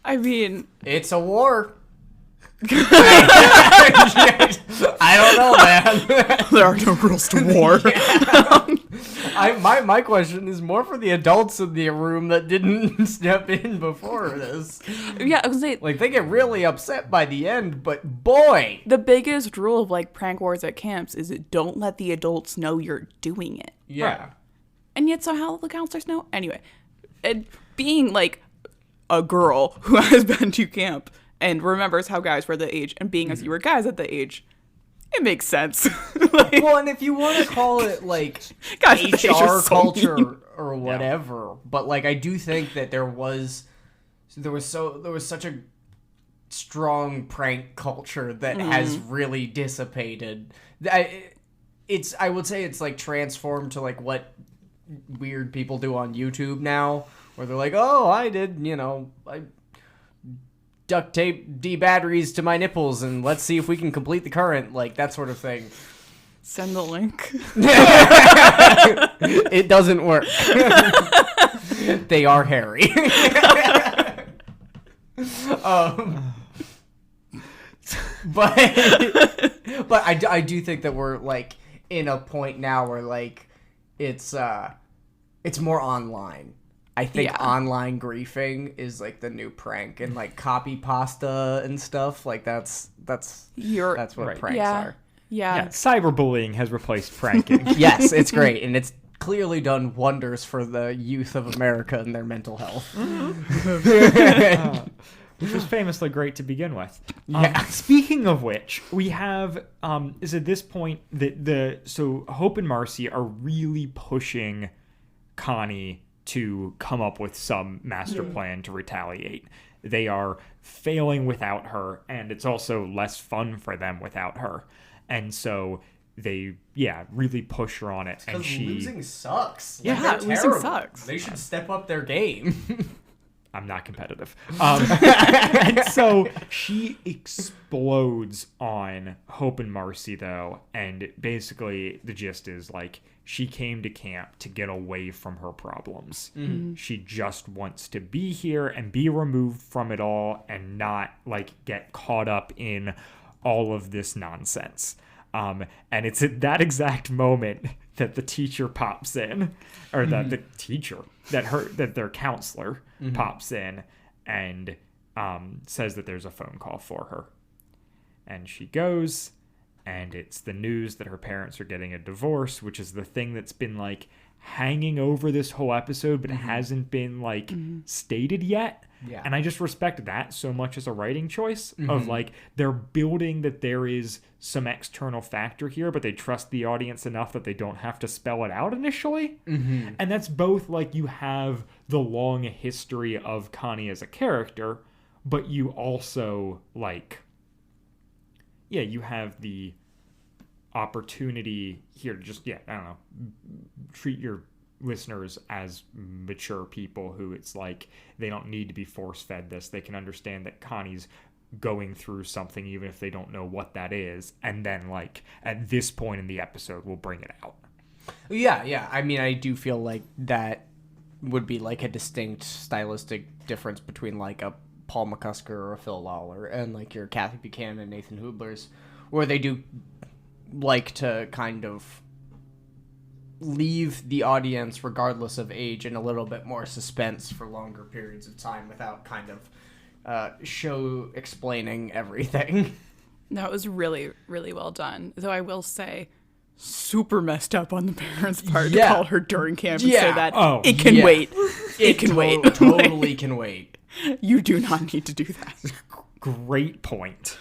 I mean, It's a war. I don't know, man. there are no rules to war. My question is more for the adults in the room that didn't step in before this. Yeah, I was gonna say, Like, they get really upset by the end, but boy. the biggest rule of like prank wars at camps is don't let the adults know you're doing it. Yeah. Right. And yet somehow the counselors know. Anyway, and being like a girl who has been to camp and remembers how guys were the age, and being as you were guys at the age, it makes sense. Like, Well, and if you want to call it like guys at the age are HR so culture mean. or whatever, but like I do think that there was such a strong prank culture that has really dissipated. I would say it's like transformed to like what weird people do on YouTube now, where they're like, oh, I duct tape D batteries to my nipples and let's see if we can complete the current, like that sort of thing. Send the link. It doesn't work. They are hairy. But I do think that we're like in a point now where like it's more online. I think online griefing is like the new prank, and like copy pasta and stuff like that's what right. pranks Yeah. are. Yeah, cyberbullying has replaced pranking. Yes, it's great, and it's clearly done wonders for the youth of America and their mental health. Which was famously great to begin with. Yeah. Speaking of which, we have is at this point that so Hope and Marcy are really pushing Connie to come up with some master plan to retaliate. They are failing without her, and it's also less fun for them without her. And so they, really push her on it. And losing sucks. Yeah, They're losing terrible. sucks. They should step up their game. I'm not competitive. And so she explodes on Hope and Marcy, though. And basically the gist is like she came to camp to get away from her problems. She just wants to be here and be removed from it all and not like get caught up in all of this nonsense. And it's at that exact moment that the teacher pops in, or that the teacher, that their counselor pops in and says that there's a phone call for her. And she goes, and it's the news that her parents are getting a divorce, which is the thing that's been like hanging over this whole episode, but it hasn't been like stated yet. Yeah. And I just respect that so much as a writing choice of like they're building that there is some external factor here, but they trust the audience enough that they don't have to spell it out initially. And that's both like you have the long history of Connie as a character, but you also like, you have the opportunity here to just, I don't know, treat your listeners as mature people who it's like they don't need to be force-fed this. They can understand that Connie's going through something even if they don't know what that is, and then like at this point in the episode we'll bring it out. Yeah. I mean, I do feel like that would be like a distinct stylistic difference between like a Paul McCusker or a Phil Lawler and like your Kathy Buchanan and Nathan Hubler's, where they do like to kind of leave the audience, regardless of age, in a little bit more suspense for longer periods of time without kind of show explaining everything. No, it was really, really well done. Though I will say, super messed up on the parents' part to call her during camp and say that it can wait. It can wait. Totally can wait. You do not need to do that. Great point.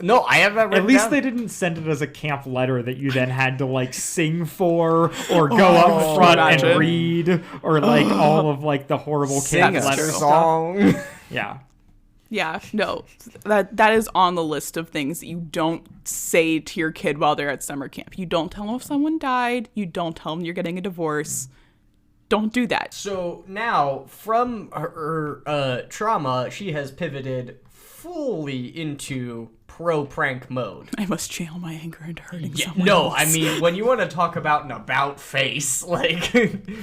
No, I have that written At least down. they didn't send it as a camp letter that you then had to like sing for or go up front imagine. and read or like all of like the horrible Sing camp a letter stuff. song. Yeah. Yeah, no, that is on the list of things that you don't say to your kid while they're at summer camp. You don't tell them if someone died. You don't tell them you're getting a divorce. Don't do that. So now, from her trauma, she has pivoted fully into pro-prank mode. I must channel my anger into hurting someone No, else. I mean, when you want to talk about an about face, like,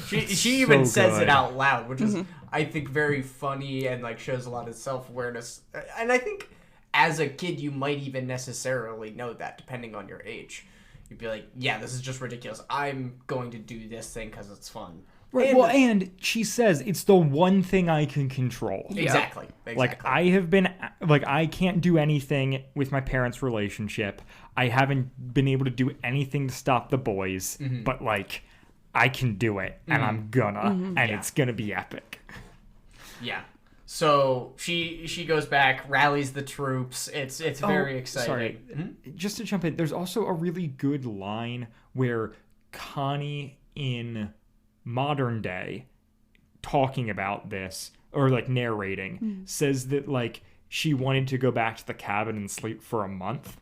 she even says good. it out loud, which is, I think, very funny and, like, shows a lot of self-awareness. And I think, as a kid, you might even necessarily know that, depending on your age. You'd be like, yeah, this is just ridiculous. I'm going to do this thing because it's fun. Right. And she says it's the one thing I can control. Exactly. Like I have been like I can't do anything with my parents' relationship. I haven't been able to do anything to stop the boys, but like I can do it, and I'm gonna, and it's gonna be epic. Yeah. So she goes back, rallies the troops. It's very exciting. Sorry, just to jump in, there's also a really good line where Connie in modern day talking about this, or like narrating, says that like she wanted to go back to the cabin and sleep for a month.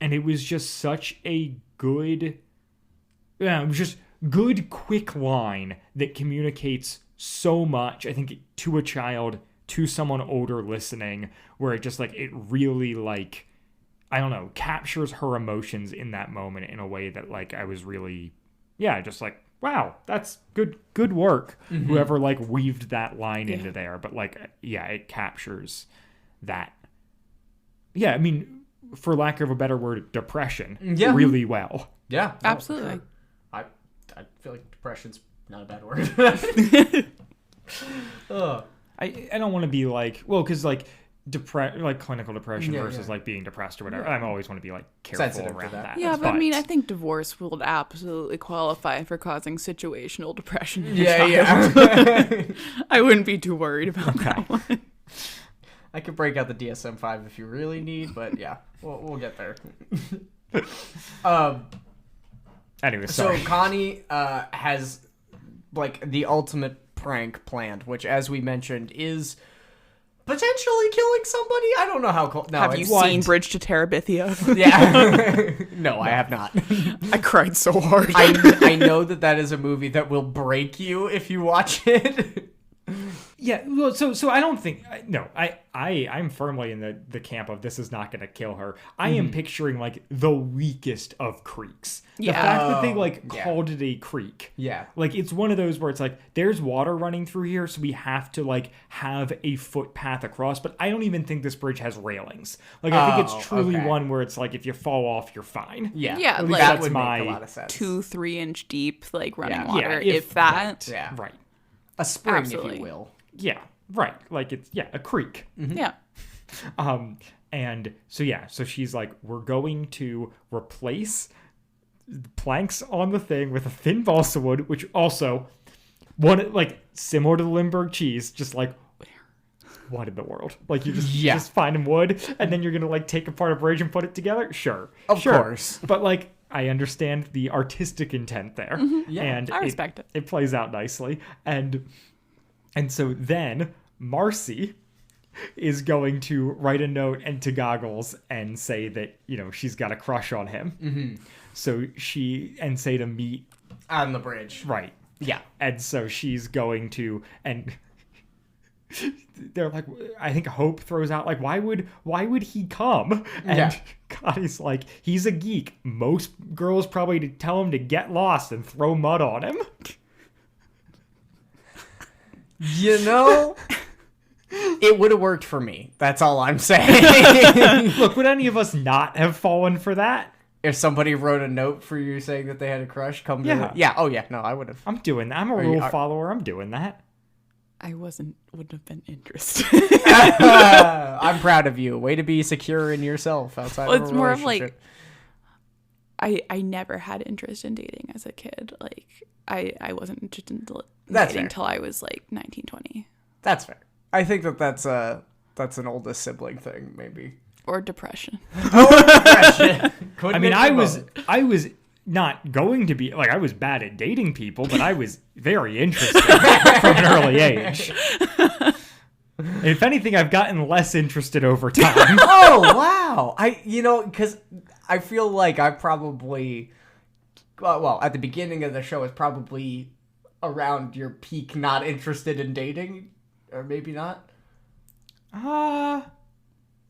And it was just such a good, it was just good, quick line that communicates so much, I think, to a child, to someone older listening, where it just like, it really like, I don't know, captures her emotions in that moment in a way that like I was really, just like, wow, that's good work. Whoever like weaved that line into there. But like, it captures that. Yeah, I mean, for lack of a better word, depression really well. Yeah. Absolutely. Sure. I feel like depression's not a bad word. I don't want to be like, well, because like like clinical depression versus like being depressed or whatever. I always want to be like careful Sensitive to around that. Yeah, but I mean, I think divorce would absolutely qualify for causing situational depression. Yeah. I wouldn't be too worried about that one. I could break out the DSM-5 if you really need, but yeah, we'll get there. Anyway, So sorry. Connie has like the ultimate prank planned, which, as we mentioned, is potentially killing somebody. I don't know how. No, Have you seen Bridge to Terabithia? Yeah. No, I have not. I cried so hard. I know that is a movie that will break you if you watch it. Yeah, well, so I don't think I'm firmly in the camp of this is not going to kill her. I am picturing like the weakest of creeks. The fact that they called it a creek. Yeah. Like it's one of those where it's like there's water running through here, so we have to like have a footpath across, but I don't even think this bridge has railings. Like I think it's truly one where it's like if you fall off, you're fine. Yeah. Yeah, At least like that that's would my make a lot of sense. 2-3 inch deep, like running Yeah. water, Yeah, if that. Yeah. Right. A spring, Absolutely. if you will. Yeah, right. Like it's a creek. Yeah. And so she's like, we're going to replace planks on the thing with a thin balsa wood, which also similar to the Limburg cheese, just like what in the world? Like you just find wood and then you're gonna like take apart a bridge and put it together? Sure. Of course. But like I understand the artistic intent there. Yeah, and I respect it. It plays out nicely. And so then Marcy is going to write a note into Goggles and say that, she's got a crush on him. Mm-hmm. So say to meet On the bridge. right. Yeah. And so she's going to, and they're like, I think Hope throws out like, why would he come? And Connie's like, he's a geek. Most girls probably tell him to get lost and throw mud on him. It would have worked for me. That's all I'm saying. Look, would any of us not have fallen for that? If somebody wrote a note for you saying that they had a crush, come to it. Yeah. Oh, yeah. No, I would have. I'm doing that. I'm a rule follower. I'm doing that. I wouldn't have been interested. I'm proud of you. Way to be secure in yourself outside of a It's more of relationship. like, I never had interest in dating as a kid. Like, I wasn't interested in That's dating fair. until I was like 19, 20. That's fair. I think that's an oldest sibling thing, maybe. Or depression. I mean, I was not going to be like I was bad at dating people, but I was very interested from an early age. If anything, I've gotten less interested over time. Oh, wow. Because I feel like I probably, well, at the beginning of the show is probably around your peak not interested in dating, or maybe not.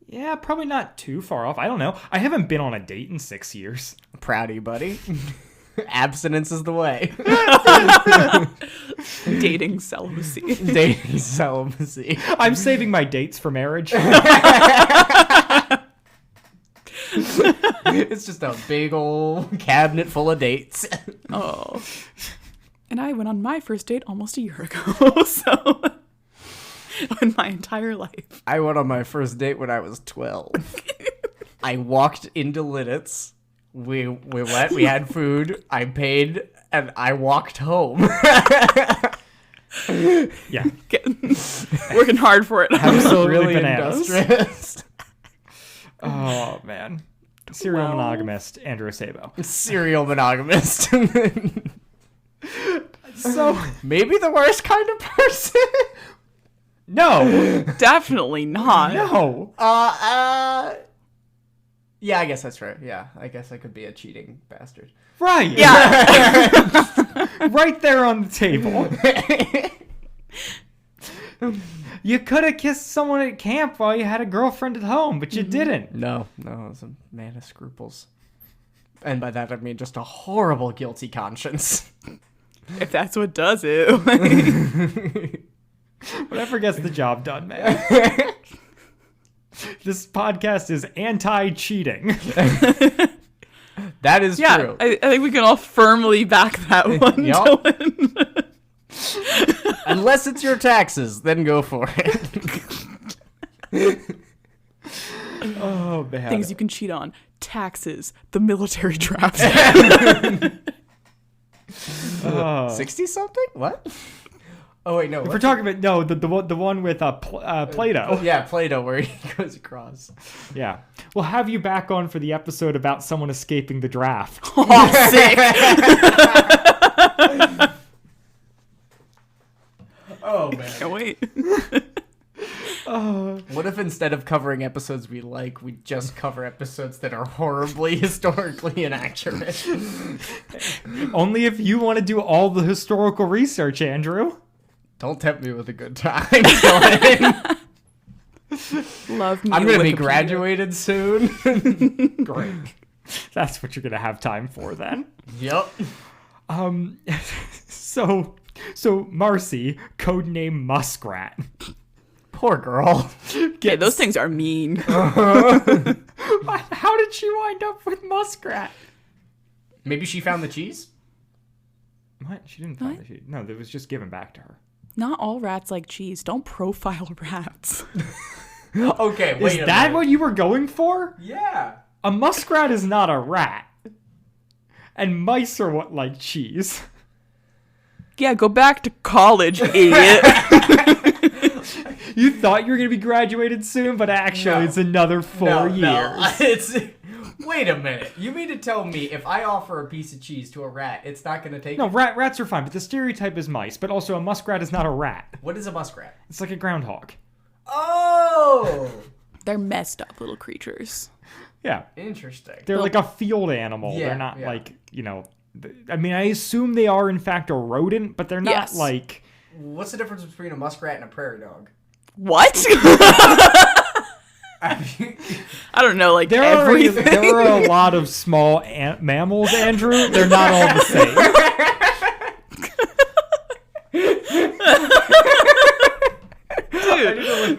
Yeah, probably not too far off. I don't know. I haven't been on a date in 6 years. Proud of you, buddy. Abstinence is the way. Dating celibacy. Dating celibacy. I'm saving my dates for marriage. It's just a big old cabinet full of dates. Oh. And I went on my first date almost a year ago, so in my entire life. I went on my first date when I was 12. I walked into Linnet's. We went, we had food. I paid, and I walked home. Yeah. Working hard for it. Absolutely Really bananas. industrious. Oh, man. Serial monogamist, Andrew Sabo. Serial monogamist. So, Maybe the worst kind of person. no. Definitely not. No. Yeah, I guess that's right. Yeah, I guess I could be a cheating bastard. Right. Yeah. Right there on the table. You could have kissed someone at camp while you had a girlfriend at home, but you didn't. No, I was a man of scruples. And by that I mean just a horrible guilty conscience. If that's what does it. Whatever gets the job done, man. This podcast is anti-cheating. That is Yeah, true. I think we can all firmly back that one. Yup. Dylan. Unless it's your taxes, then go for it. Oh, man. Things you can cheat on. Taxes. The military draft. 60-something? What? Oh, wait, no. If we're talking about, no, the one with Plato. Yeah, Plato, where he goes across. Yeah. We'll have you back on for the episode about someone escaping the draft. Oh, sick. Oh, man. Can't wait. What if instead of covering episodes we like, we just cover episodes that are horribly historically inaccurate? Only if you want to do all the historical research, Andrew. Don't tempt me with a good time, Dylan. Love me. I'm going to be Wikipedia. graduated soon. Great. That's what you're going to have time for then. Yep. So Marcy, codename Muskrat. Poor girl. Okay, those things are mean. How did she wind up with Muskrat? Maybe she found the cheese? What? She didn't find the sheet. No, it was just given back to her. Not all rats like cheese. Don't profile rats. Okay, wait Is that what you were going for? Yeah. A muskrat is not a rat. And mice are what like cheese. Yeah, go back to college, idiot. You thought you were going to be graduated soon, but actually No. it's another 4 years. No. It's wait a minute. You mean to tell me if I offer a piece of cheese to a rat, it's not going to take No, rats are fine, but the stereotype is mice. But also, a muskrat is not a rat. What is a muskrat? It's like a groundhog. Oh! They're messed up little creatures. Yeah. Interesting. They're like a field animal. Yeah, They're not yeah. like, I mean, I assume they are in fact a rodent, but they're not Yes. like... What's the difference between a muskrat and a prairie dog? What? I don't know, like There everything. are a lot of small mammals, Andrew. They're not all the same.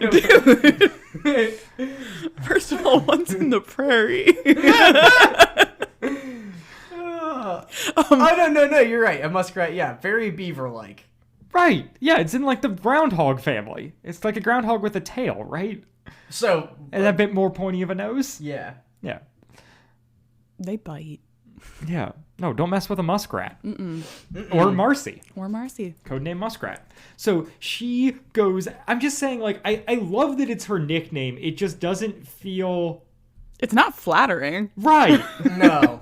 Dude. First of all, one's in the prairie. Oh, no, you're right. A muskrat, yeah. Very beaver-like. Right. Yeah, it's in like the groundhog family. It's like a groundhog with a tail, right? So, And a bit more pointy of a nose. yeah. Yeah. They bite. Yeah. No, don't mess with a muskrat. Or Marcy. Or Marcy. Codename Muskrat. So she goes, I'm just saying, like, I love that it's her nickname. It just doesn't feel It's not flattering. right. No.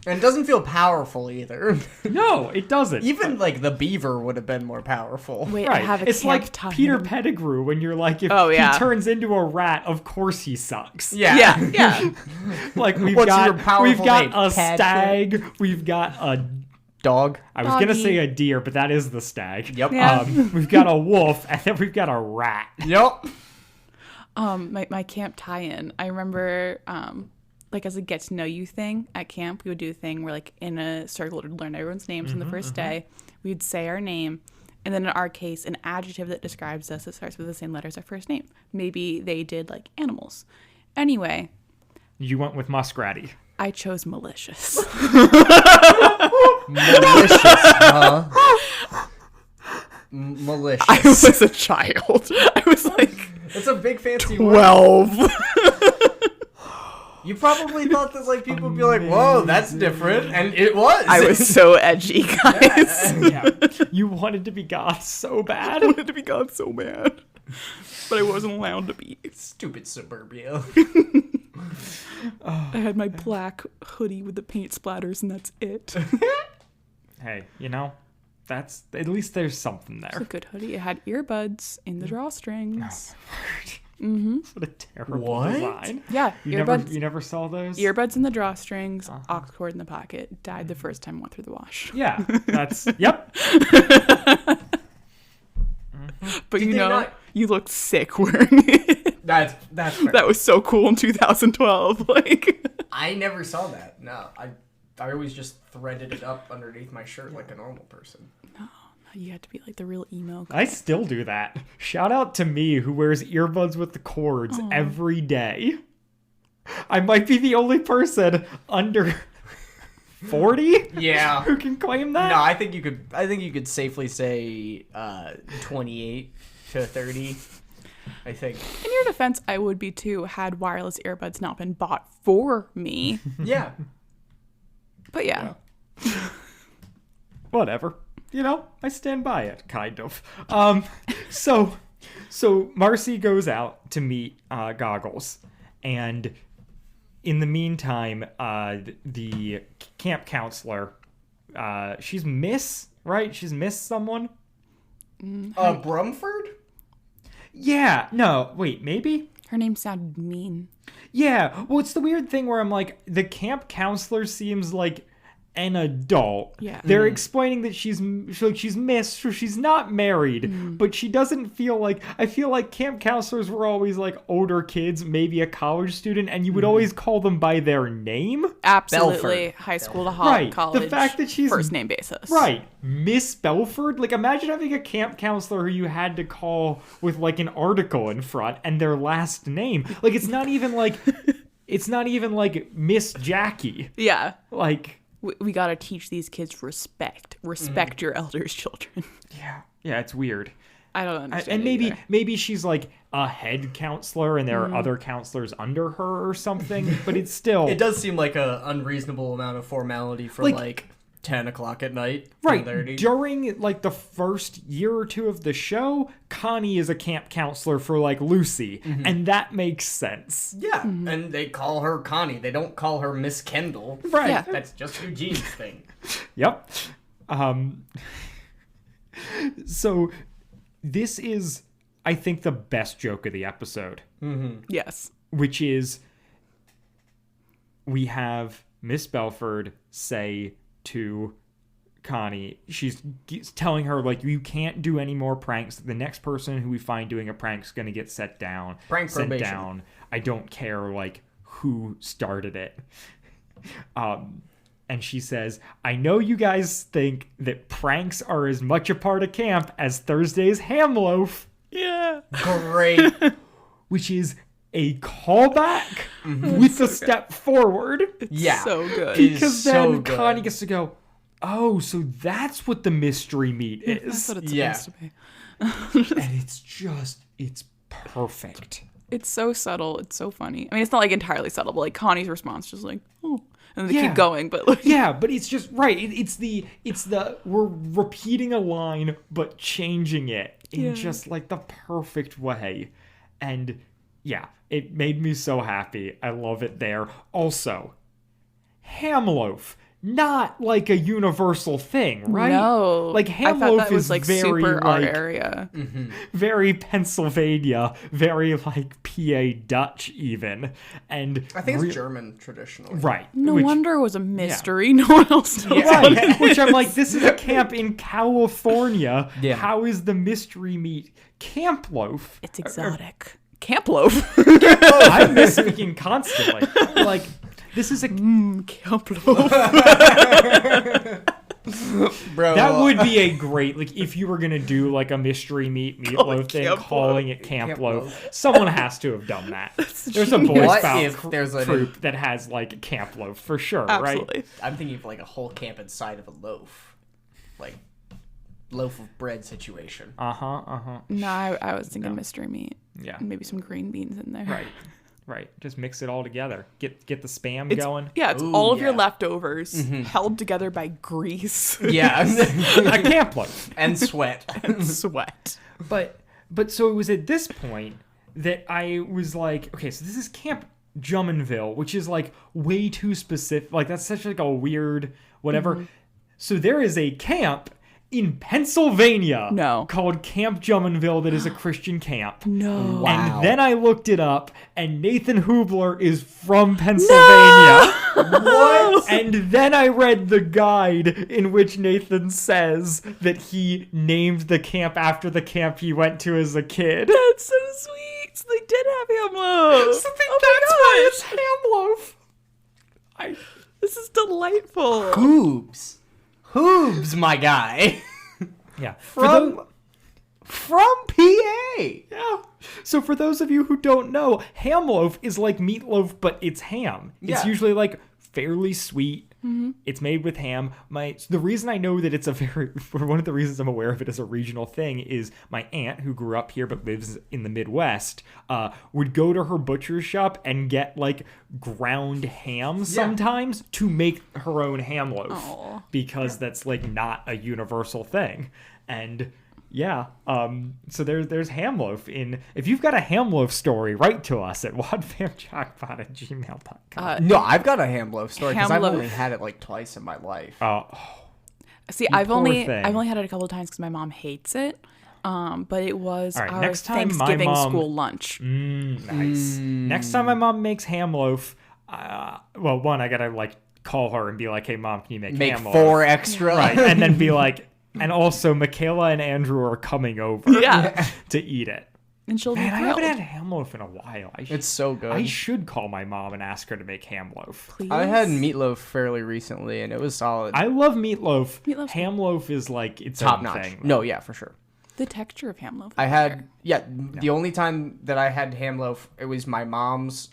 And it doesn't feel powerful either. No, it doesn't. Even, like, the beaver would have been more powerful. Wait, Right. I have a It's camp like time. Peter Pettigrew when you're like, if Oh, yeah. he turns into a rat, of course he sucks. Yeah. Yeah. Like we've What's your got powerful name? a Patrick? stag, we've got a Dog. I was gonna Doggy. say a deer, but that is the stag. Yep. Yeah. We've got a wolf, and then we've got a rat. Yep. My camp tie-in. I remember, like as a get to know you thing at camp, we would do a thing where like in a circle we'd learn everyone's names on the first day. We'd say our name, and then in our case, an adjective that describes us that starts with the same letter as our first name. Maybe they did like animals. Anyway, You went with muskratty. I chose malicious. Malicious, huh? Malicious. I was a child. I was like It's a big fancy word. 12. You probably thought that like people would be like, "Whoa, that's different," and it was. I was so edgy, guys. Yeah. You wanted to be goth so bad. I wanted to be God so bad, but I wasn't allowed to be. Stupid suburbia. I had my black hoodie with the paint splatters, and that's it. Hey, you know, that's at least there's something It's a there. good hoodie. It had earbuds in the drawstrings. What a terrible What? design. Yeah, You earbuds. never saw those? Earbuds in the drawstrings, aux cord in the pocket. Died the first time I went through the wash. Yeah, that's yep. But Did you they know, not- you looked sick wearing it. That's fair. That was so cool in 2012. Like, I never saw that. No, I always just threaded it up underneath my shirt like a normal person. you had to be like the real emo. I still do that. Shout out to me who wears earbuds with the cords every day. I might be the only person under 40 Yeah. who can claim that. No, I think you could safely say 28 to 30. I think. In your defense, I would be too had wireless earbuds not been bought for me. Yeah. But yeah. Whatever. You know, I stand by it, kind of. So Marcy goes out to meet Goggles, and in the meantime, the camp counselor, she's Miss, right? She's Miss someone? Brumford? Yeah, no, wait, maybe? Her name sounded mean. Yeah, well, it's the weird thing where I'm like, the camp counselor seems like an adult. Yeah. They're explaining that she's Miss, so she's not married, but she doesn't feel like, I feel like camp counselors were always like older kids, maybe a college student, and you would always call them by their name. Absolutely. Belford. High school to Right. college. The fact that she's first name basis. Right. Miss Belford? Like, imagine having a camp counselor who you had to call with, like, an article in front and their last name. Like, it's not even like Miss Jackie. Yeah. Like, We gotta teach these kids respect. Respect your elders' children. yeah, it's weird. I don't understand. And it either. maybe she's, like, a head counselor and there are other counselors under her or something, but it's still... It does seem like a unreasonable amount of formality for like 10 o'clock at night. Right. 10:30. During, like, the first year or two of the show, Connie is a camp counselor for, like, Lucy. And that makes sense. Yeah, and they call her Connie. They don't call her Miss Kendall. Right. Yeah. That's just Eugene's thing. Yep. So, this is, I think, the best joke of the episode. Yes. Which is, we have Miss Belford say to Connie, she's telling her, like, you can't do any more pranks. The next person who we find doing a prank is going to get sent down. I don't care, like, who started it. And she says, I know you guys think that pranks are as much a part of camp as Thursday's ham loaf. Yeah. Great. Which is a callback with a step forward. Yeah. So good. It is Because so then good. Connie gets to go, oh, so that's what the mystery meat That's is. what it's Yeah. supposed to be. And it's perfect. It's so subtle. It's so funny. I mean, it's not like entirely subtle, but like Connie's response just like, oh, and they Yeah. keep going. But like, Yeah, but it's just right. It's the we're repeating a line but changing it in just like the perfect way. And yeah, it made me so happy. I love it there. Also, ham loaf, not like a universal thing, right? no, Like I ham thought loaf that was is like very super our like area. very Pennsylvania, very like PA Dutch even, and I think it's German traditionally. right. No which- wonder it was a mystery. No one else knows. Right, which I'm like, this is a camp in California. Yeah. How is the mystery meat camp loaf? It's exotic. Camp loaf. I'm misspeaking constantly. Like, this is a Camp loaf. Bro. that would be a great, like, if you were gonna do like a mystery meatloaf thing, Camp calling it camp Camp loaf. loaf. Someone has to have done that. There's a Boy What Scout if there's a- troop that has like camp loaf for sure, Absolutely. right? I'm thinking of like a whole camp inside of a loaf. Like, loaf of bread situation. Uh huh. No, I was thinking mystery meat. Yeah. And maybe some green beans in there. Right. Right. Just mix it all together. Get the spam going. Yeah, it's Ooh, all of your yeah. leftovers held together by grease Yeah. A camp loaf. And sweat. and sweat. But so it was at this point that I was like, okay, so this is Camp Jumonville, which is like way too specific. Like that's such like a weird whatever. So there is a camp in Pennsylvania called Camp Jumonville that is a Christian camp. No. Wow. And then I looked it up, and Nathan Hubler is from Pennsylvania. What? And then I read the guide in which Nathan says that he named the camp after the camp he went to as a kid. That's so sweet. So they did have ham loaf. So that's why it's ham loaf. This is delightful. Hoobs, my guy. Yeah. From PA. Yeah. So for those of you who don't know, ham loaf is like meatloaf, but it's ham. It's Yeah. usually like fairly sweet. It's made with ham. The reason I know that it's one of the reasons I'm aware of it as a regional thing is my aunt, who grew up here but lives in the Midwest, would go to her butcher's shop and get like ground ham sometimes to make her own ham loaf because that's like not a universal thing. And yeah, so there's ham loaf in. If you've got a ham loaf story, write to us at wadfamjockpot@gmail.com. No, I've got a ham loaf story because Ham I've loaf. only had it like twice in my life. See, I've poor only thing. had it a couple of times because my mom hates it. But it was All right, our next time my Thanksgiving mom- school lunch. Nice. Next time my mom makes ham loaf, well, one, I gotta like call her and be like, "Hey, mom, can you make Make ham loaf?" 4 extra. Right, and then be like, and also Mikayla and Andrew are coming over Yeah. to eat it. And she'll Man, be I thrilled. haven't had ham loaf in a while. It's so good. I should call my mom and ask her to make ham loaf. Please. I had meatloaf fairly recently, and it was solid. I love meatloaf. Meatloaf's Ham loaf is like its Top own notch. thing. No, yeah, for sure. The texture of ham loaf. I is had, the only time that I had ham loaf, it was my mom's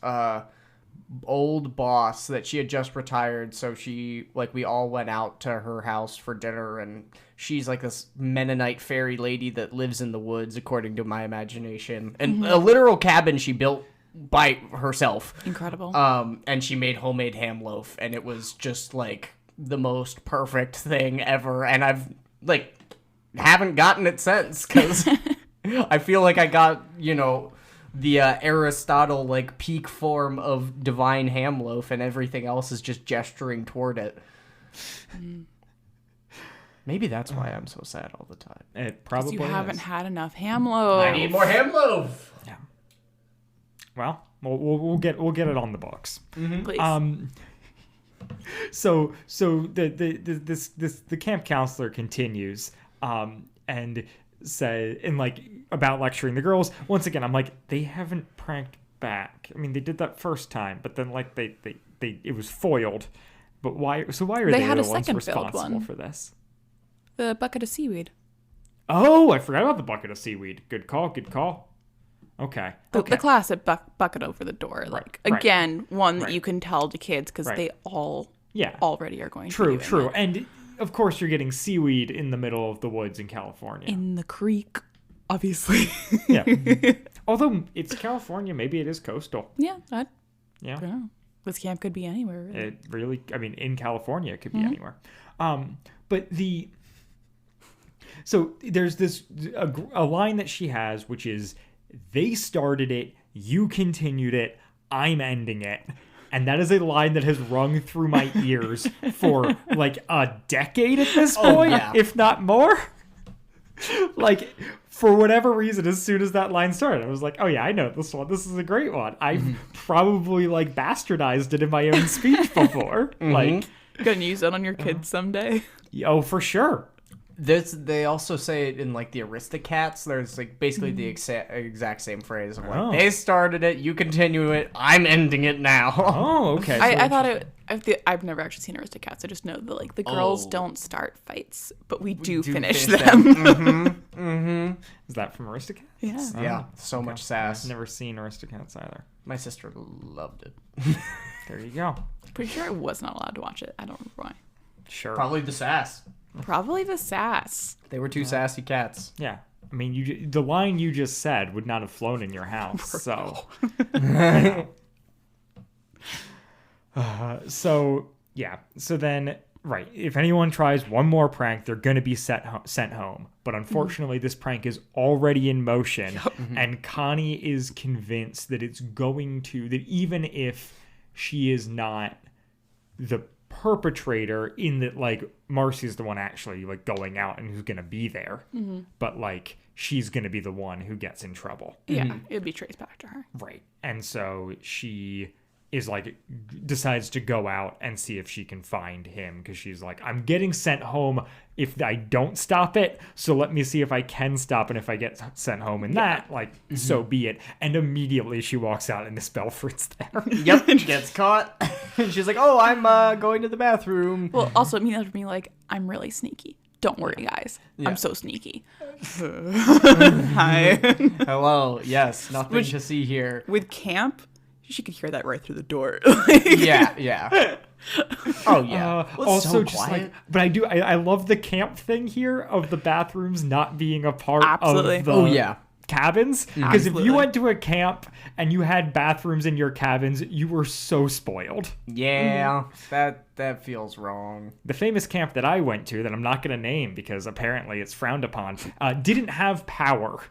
old boss that she had just retired. So we all went out to her house for dinner, and she's like this Mennonite fairy lady that lives in the woods, according to my imagination. And a literal cabin she built by herself. incredible. And she made homemade ham loaf, and it was just like the most perfect thing ever. And I've like haven't gotten it since because I feel like I got the Aristotle like peak form of divine ham loaf, and everything else is just gesturing toward it. Maybe that's why I'm so sad all the time. It probably you haven't is. had enough ham loaf. I need more ham loaf. Yeah. Well, we'll get it on the books. Please. So the camp counselor continues and say about lecturing the girls. Once again, I'm like, they haven't pranked back. I mean, they did that first time, but then like they it was foiled. But why? So why are They they had the a ones second failed responsible one. for this? The bucket of seaweed. Oh, I forgot about the bucket of seaweed. Good call. Good call. Okay. The classic bucket over the door. Like, right. again, one that Right. you can tell to kids because Right. they all Yeah. already are going to True. be doing True. it. And of course, you're getting seaweed in the middle of the woods in California. In the creek, obviously. Yeah. Although it's California, maybe it is coastal. Yeah, I Yeah. don't know. This camp could be anywhere, really. It really, I mean, in California, it could be anywhere. But so there's a line that she has, which is, they started it, you continued it, I'm ending it. And that is a line that has rung through my ears for like a decade at this point, yeah. if not more. Like, for whatever reason, as soon as that line started, I was like, oh yeah, I know this one. This is a great one. I've probably like bastardized it in my own speech before. Like, Gonna use it on your kids someday. oh, for sure. They also say it in like the Aristocats. There's like basically the exact same phrase of like, Oh. they started it, you continue it, I'm ending it now. Oh, okay. So I thought I've never actually seen Aristocats. I just know that like the girls don't start fights, but we do finish them. is that from Aristocats? Yeah. Yeah, so much sass. I've never seen Aristocats either. My sister loved it. There you go. Pretty sure I was not allowed to watch it. I don't remember why. Sure. Probably the sass. Probably the sass. They were two sassy cats. Yeah. I mean, the line you just said would not have flown in your house. So, you know, So then, right, if anyone tries one more prank, they're going to be sent home. But unfortunately, this prank is already in motion, and Connie is convinced that that even if she is not the perpetrator, in that, like, Marcy's the one actually, like, going out and who's going to be there, but, like, she's going to be the one who gets in trouble. Yeah, it'd be traced back to her. Right. And so she is like, decides to go out and see if she can find him, because she's like, I'm getting sent home if I don't stop it, so let me see if I can stop, and if I get sent home in that, like, so be it. And immediately she walks out and Miss Belford's there. Yep, gets caught. She's like, oh, I'm going to the bathroom. Well, also, it means for me, like, I'm really sneaky. Don't worry, guys. I'm so sneaky. Hi. Hello. Yes, nothing to see here. With camp, she could hear that right through the door. Yeah. Oh yeah. Also, so just quiet. like, but I love the camp thing here of the bathrooms not being a part Absolutely. of the Oh, yeah. cabins. Because if you Absolutely. went to a camp and you had bathrooms in your cabins, you were so spoiled. Yeah, that feels wrong. The famous camp that I went to, that I'm not going to name because apparently it's frowned upon, didn't have power.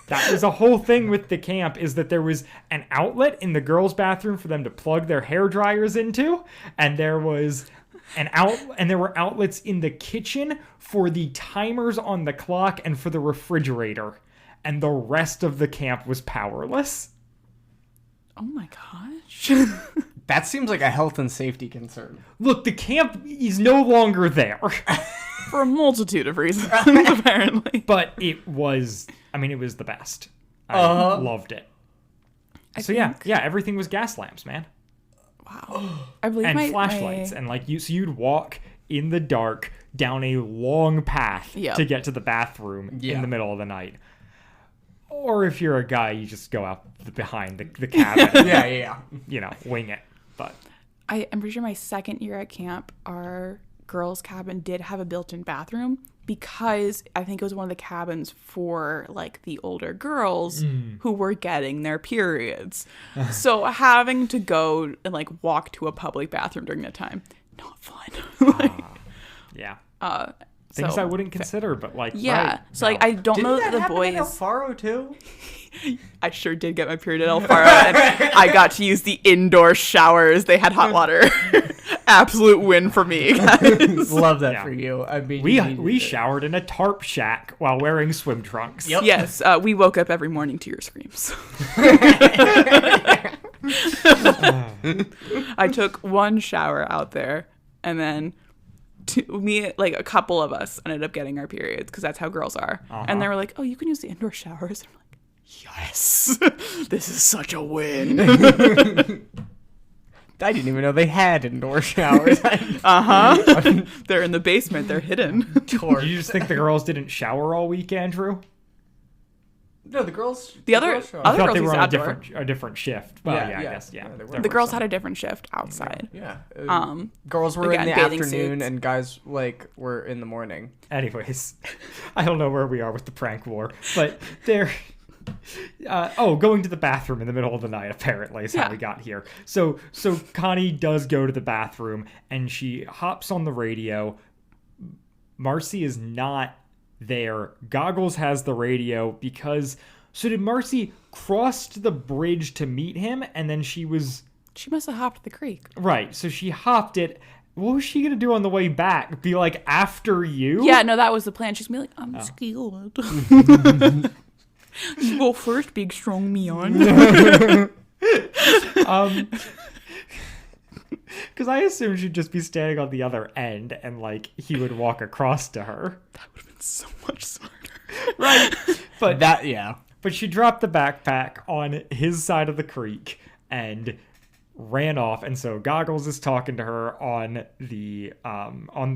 That was a whole thing with the camp, is that there was an outlet in the girls' bathroom for them to plug their hair dryers into, and there was there were outlets in the kitchen for the timers on the clock and for the refrigerator, and the rest of the camp was powerless. Oh my gosh. That seems like a health and safety concern. Look, the camp is no longer there. For a multitude of reasons, apparently. But it was the best. I loved it. Yeah, everything was gas lamps, man. Wow. I believe And flashlights. And like you'd walk in the dark down a long path to get to the bathroom in the middle of the night. Or if you're a guy, you just go out behind the cabin. Yeah. Wing it. But I'm pretty sure my second year at camp, our girls' cabin did have a built-in bathroom, because I think it was one of the cabins for, like, the older girls who were getting their periods. So having to go and, like, walk to a public bathroom during that time, not fun. yeah. Things I wouldn't consider, but like, yeah. right, So like, I don't know Didn't that the happen boys. in El Faro too? I sure did get my period at El Faro, and I got to use the indoor showers. They had hot water. Absolute win for me, guys. Love that Yeah. for you. I mean, we showered in a tarp shack while wearing swim trunks. Yep. Yes, we woke up every morning to your screams. I took one shower out there, and then a couple of us ended up getting our periods, because that's how girls are. And they were like, oh, you can use the indoor showers. And I'm like, yes, this is such a win. I didn't even know they had indoor showers. They're in the basement. They're hidden. Do you just think the girls didn't shower all week, Andrew? No, the girls. The other shower. I thought girls they were used on outdoor. a different shift. Well, Yeah, I yeah. guess, yeah. Yeah, they were. There The were girls some. had a different shift outside. Yeah. Girls were in again, the bathing afternoon, suits. and guys were in the morning. Anyways, I don't know where we are with the prank war, but they're going to the bathroom in the middle of the night apparently is how we got here. So Connie does go to the bathroom and she hops on the radio. Marcy is not there. Goggles has the radio because... So did Marcy cross the bridge to meet him, and then she must have hopped the creek. Right, so she hopped it. What was she going to do on the way back? Be like, after you? Yeah, no, that was the plan. She's going to be like, I'm scared. You go first, big strong Mion. Because I assumed she'd just be standing on the other end, and, like, he would walk across to her. That would have been so much smarter. Right. But Yeah. But she dropped the backpack on his side of the creek and ran off. And so Goggles is talking to her on the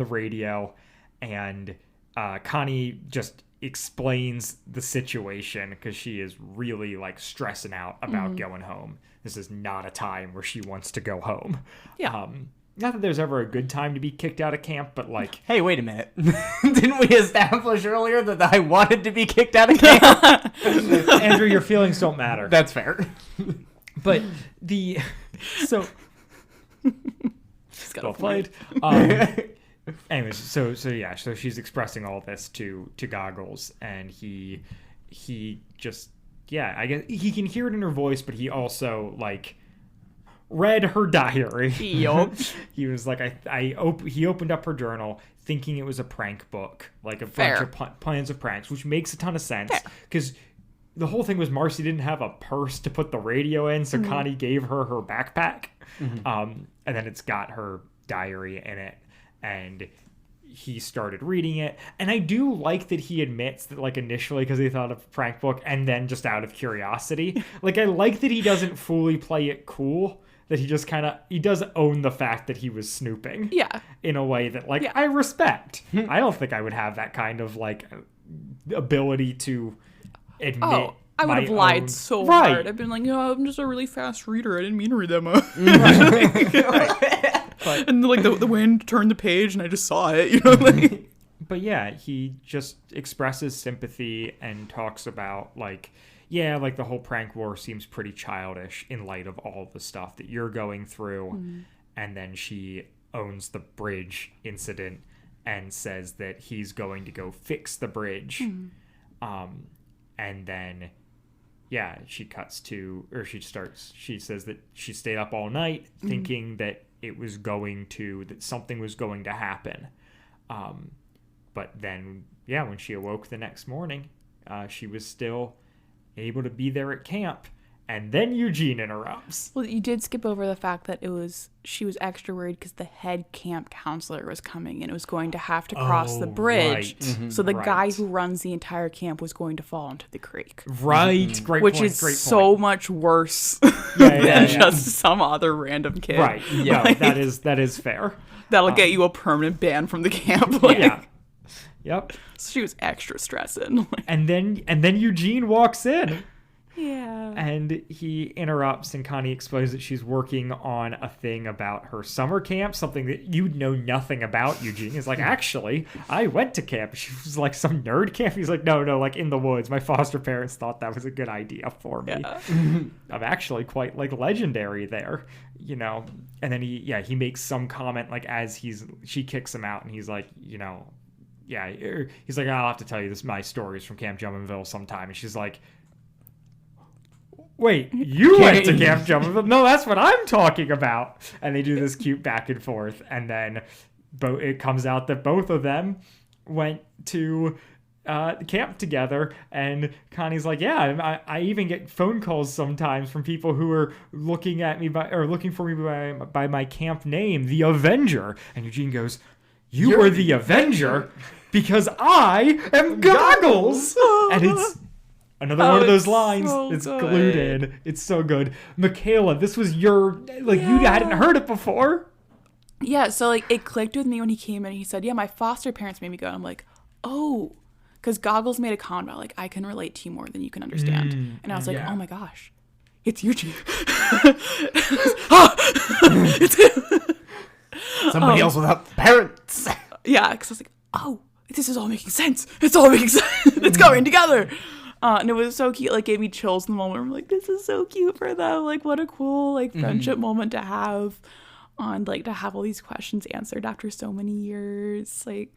radio, and Connie just explains the situation because she is really like stressing out about going home. This is not a time where she wants to go home. Yeah. Not that there's ever a good time to be kicked out of camp, but like... Hey, wait a minute. Didn't we establish earlier that I wanted to be kicked out of camp? Andrew, your feelings don't matter. That's fair. But the So, She's got well a point. played. Anyways, so she's expressing all this to Goggles, and he just, I guess he can hear it in her voice, but he also like read her diary. Yup. He was like, he opened up her journal thinking it was a prank book, like a Fair. bunch of plans of pranks, which makes a ton of sense because the whole thing was Marcy didn't have a purse to put the radio in, so Connie gave her backpack, and then it's got her diary in it, and he started reading it. And I do like that he admits that, like, initially because he thought of a prank book, and then just out of curiosity, like, I like that he doesn't fully play it cool, that he just he does own the fact that he was snooping, in a way that, like, I respect. I don't think I would have that kind of, like, ability to admit. I would have lied so Right. hard. I've been like, I'm just a really fast reader. I didn't mean to read that much. And like the wind turned the page, and I just saw it. You know, like. But yeah, he just expresses sympathy and talks about like the whole prank war seems pretty childish in light of all the stuff that you're going through. And then she owns the bridge incident and says that he's going to go fix the bridge. And then she cuts to, or she says that she stayed up all night thinking that that something was going to happen. But then, when she awoke the next morning, she was still able to be there at camp. And then Eugene interrupts. Well, you did skip over the fact that she was extra worried because the head camp counselor was coming and it was going to have to cross the bridge. Right. So the guy who runs the entire camp was going to fall into the creek. Right. Great Which point. is Great so point. much worse Yeah, than just some other random kid. Right. Yeah, Like, that is fair. That'll get you a permanent ban from the camp. Like, Yeah. Yep. So she was extra stressing. And then Eugene walks in. Yeah. And he interrupts, and Connie explains that she's working on a thing about her summer camp, something that you'd know nothing about. Eugene is like, actually, I went to camp. She was like, some nerd camp? He's like, no, like in the woods. My foster parents thought that was a good idea for me. Yeah. I'm actually quite like legendary there, you know. And then he makes some comment like as she kicks him out, and he's like, you know, he's like, I'll have to tell you my stories from Camp Jumpmanville sometime. And she's like, wait, you went to Camp Jumpmanville? No, that's what I'm talking about. And they do this cute back and forth, and then it comes out that both of them went to camp together. And Connie's like, I even get phone calls sometimes from people who are looking for me by my camp name, the Avenger. And Eugene goes, You were the Avenger because I am Goggles. And it's another one of those lines. So it's good. glued in. It's so good. Mikayla, this was you hadn't heard it before. Yeah, so like it clicked with me when he came in and he said, my foster parents made me go. And I'm like, oh, because Goggles made a comment about like, I can relate to you more than you can understand. And I was like, oh my gosh, it's Eugene. It's him. Somebody else without parents. Yeah, because I was like, oh, this is all making sense. It's all making sense. It's coming together. And it was so cute. Like, gave me chills in the moment. I'm like, this is so cute for them. Like, what a cool, like, friendship moment to have. Like, to have all these questions answered after so many years. Like,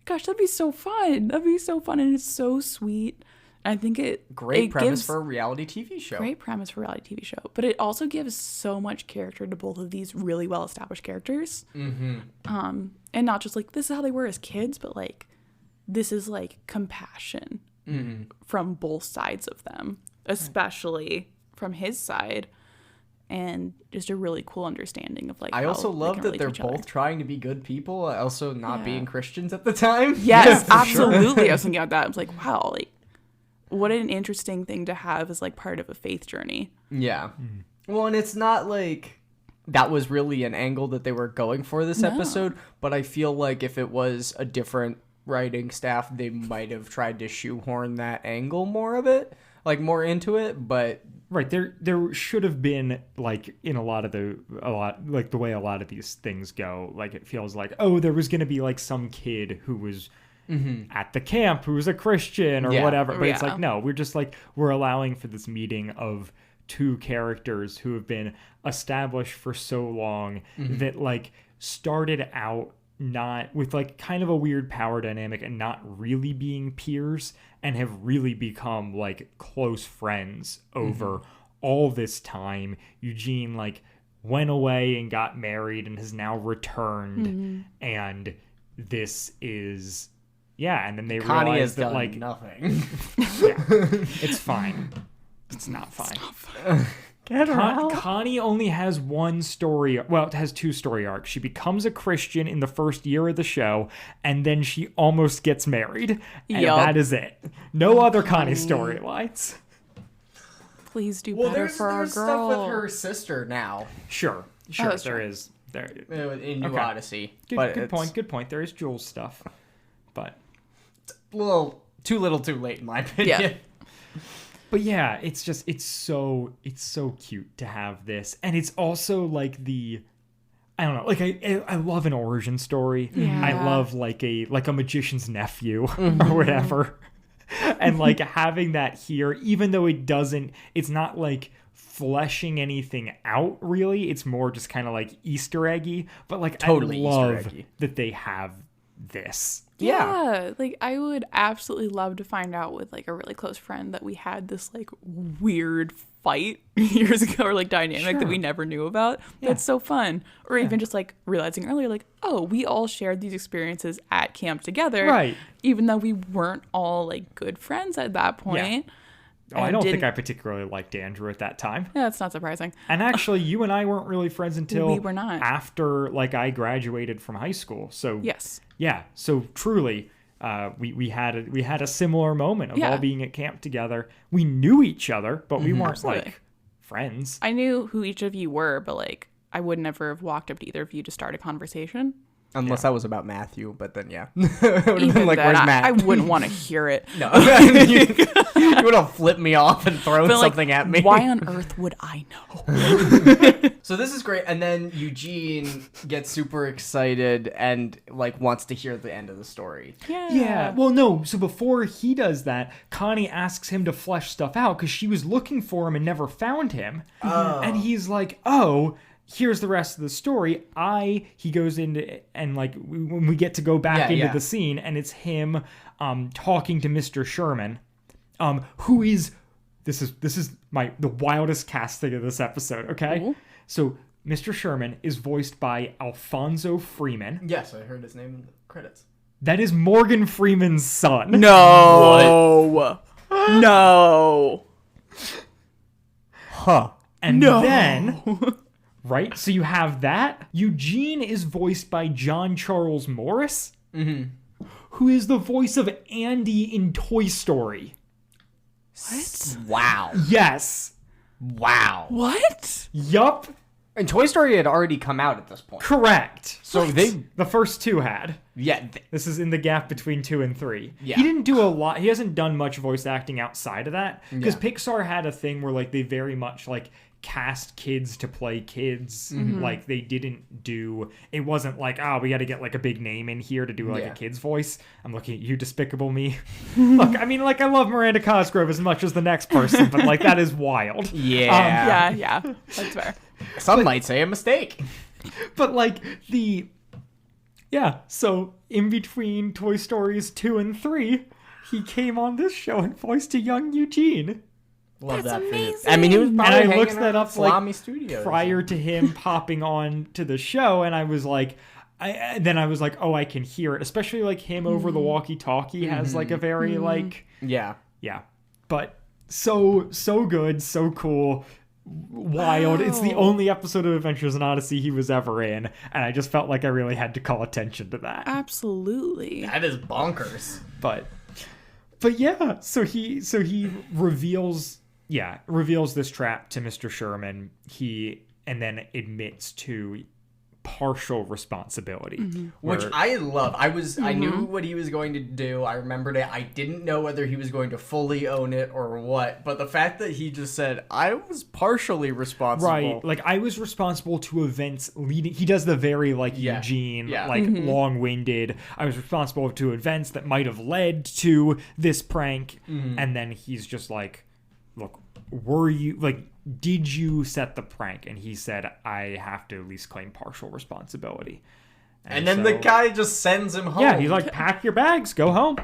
gosh, that'd be so fun. That'd be so fun. And it's so sweet. I think Great premise gives for a reality TV show. Great premise for a reality TV show. But it also gives so much character to both of these really well-established characters. And not just, like, this is how they were as kids, but, like, this is, like, compassion from both sides of them, especially from his side, and just a really cool understanding of like I how also they love can that relate they're to each other. both trying to be good people, also not being Christians at the time. Yes, For sure. absolutely. I was thinking about that. I was like, wow, like what an interesting thing to have as like part of a faith journey. Yeah. Well, and it's not like that was really an angle that they were going for this episode, but I feel like if it was a different writing staff, they might have tried to shoehorn that angle more into it, but right, there should have been like in a lot like the way a lot of these things go, like it feels like, oh, there was going to be like some kid who was at the camp who was a Christian or whatever, but it's like, no, we're allowing for this meeting of two characters who have been established for so long that like started out not with like kind of a weird power dynamic and not really being peers and have really become like close friends over all this time. Eugene like went away and got married and has now returned, and this is and then they Connie realize has that done like nothing. it's fine. It's not fine. Get her out. Connie only has one story. Well, it has two story arcs. She becomes a Christian in the first year of the show, and then she almost gets married. And that is it. No other Connie storylines. Please do Well, better for our there's girl. stuff with her sister now Sure, that's there true. is. There. in New Okay. Odyssey. Good point. There is Jules stuff, but too little, too late, in my opinion. Yeah. But yeah, it's so cute to have this, and it's also like I don't know, like I love an origin story. Yeah. I love like a magician's nephew or whatever, and like having that here, even though it's not like fleshing anything out really. It's more just kind of like Easter eggy, but like Totally I love Easter eggy. that they have this. Yeah, like I would absolutely love to find out with like a really close friend that we had this like weird fight years ago or like dynamic that we never knew about. That's so fun. Or even just like realizing earlier like, oh, we all shared these experiences at camp together. Right. Even though we weren't all like good friends at that point. Oh, I And don't think didn't- I particularly liked Andrew at that time. Yeah, that's not surprising. And actually, you and I weren't really friends until We were not. after like I graduated from high school. So Yes. yeah. So truly, we had a similar moment of Yeah. all being at camp together. We knew each other, but we weren't Absolutely. like friends. I knew who each of you were, but like I would never have walked up to either of you to start a conversation. Unless that was about Matthew, but then it would have been Even like, then, where's Matt? I wouldn't want to hear it. No. you would have flipped me off and thrown But, like, something at me. Why on earth would I know? So this is great, and then Eugene gets super excited and like wants to hear the end of the story. Yeah. Well, no. So before he does that, Connie asks him to flesh stuff out because she was looking for him and never found him. And he's like, oh, here's the rest of the story. He goes into, and like when we get to go back into the scene, and it's him talking to Mr. Sherman, who is, this is the wildest casting of this episode, okay? Ooh. So Mr. Sherman is voiced by Alfonso Freeman. Yes, I heard his name in the credits. That is Morgan Freeman's son. No. No. Huh. And then, right? So you have that. Eugene is voiced by John Charles Morris, who is the voice of Andy in Toy Story. Wow. Yes. Wow. What? Yup. And Toy Story had already come out at this point. Correct. So they, The first two had. yeah, This is in the gap between 2 and 3. Yeah. He didn't do a lot. He hasn't done much voice acting outside of that. Because Pixar had a thing where like they very much like cast kids to play kids. Like they didn't do, it wasn't like, we got to get like a big name in here to do like a kid's voice. I'm looking at you, Despicable Me. Look, I mean, like I love Miranda Cosgrove as much as the next person, but like that is wild. yeah. Yeah, that's fair. Some might say a mistake. But like so in between Toy Stories 2 and 3, he came on this show and voiced a young Eugene. Love That's that for you. amazing. I mean, he was And probably I hanging looked that around up Salami like Studios. prior to him popping on to the show, and I was like, then I was like, oh, I can hear it. Especially like him over the walkie-talkie has like a very like, Yeah. but so good, so cool, wild. It's the only episode of Adventures in Odyssey he was ever in, and I just felt like I really had to call attention to that. Absolutely. That is bonkers. But yeah, so he reveals this trap to Mr. Sherman. And then admits to partial responsibility. Which where- I love. I knew what he was going to do. I remembered it. I didn't know whether he was going to fully own it or what. But the fact that he just said, I was partially responsible. Right, like I was responsible to events leading. He does the very like Eugene, like long-winded. I was responsible to events that might have led to this prank, and then he's just like, "Look, were you like did you set the prank? And he said, I have to at least claim partial responsibility. And then the guy just sends him home. Yeah, he's like, pack your bags, go home.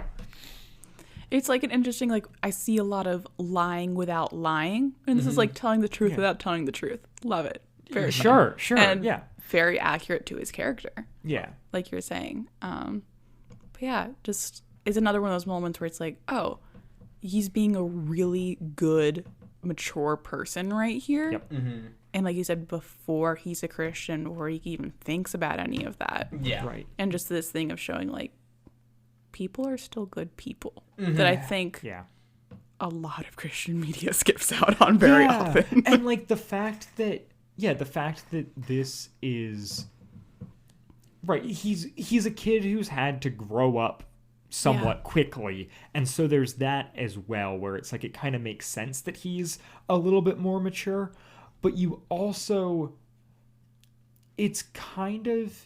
It's like an interesting, like, I see a lot of lying without lying. And this is like telling the truth without telling the truth. Love it. Very fun. Sure. And yeah. very accurate to his character, Yeah. like you're saying. But yeah, just it's another one of those moments where it's like, oh, he's being a really good, mature person right here. Yep. And like you said, before he's a Christian, before he even thinks about any of that. Yeah. Right. And just this thing of showing like people are still good people that I think a lot of Christian media skips out on very often. And like the fact that this is right, he's a kid who's had to grow up somewhat quickly, and so there's that as well, where it's like it kind of makes sense that he's a little bit more mature, but you also, it's kind of,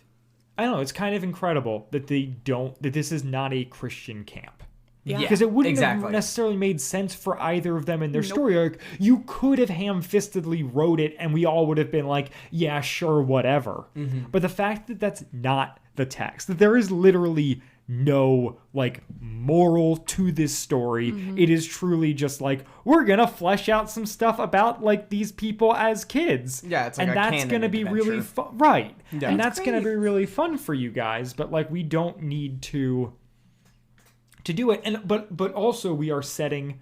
I don't know, it's kind of incredible that that this is not a Christian camp. Yeah. Because it wouldn't have necessarily made sense for either of them in their story arc. You could have ham-fistedly wrote it and we all would have been like, yeah, sure, whatever. But the fact that that's not the text, that there is literally no like moral to this story. It is truly just like, we're gonna flesh out some stuff about like these people as kids. Yeah, it's like and a that's canon gonna be adventure. really fun, right? Yeah. And that's gonna be really fun for you guys. But like, we don't need to do it. And but also we are setting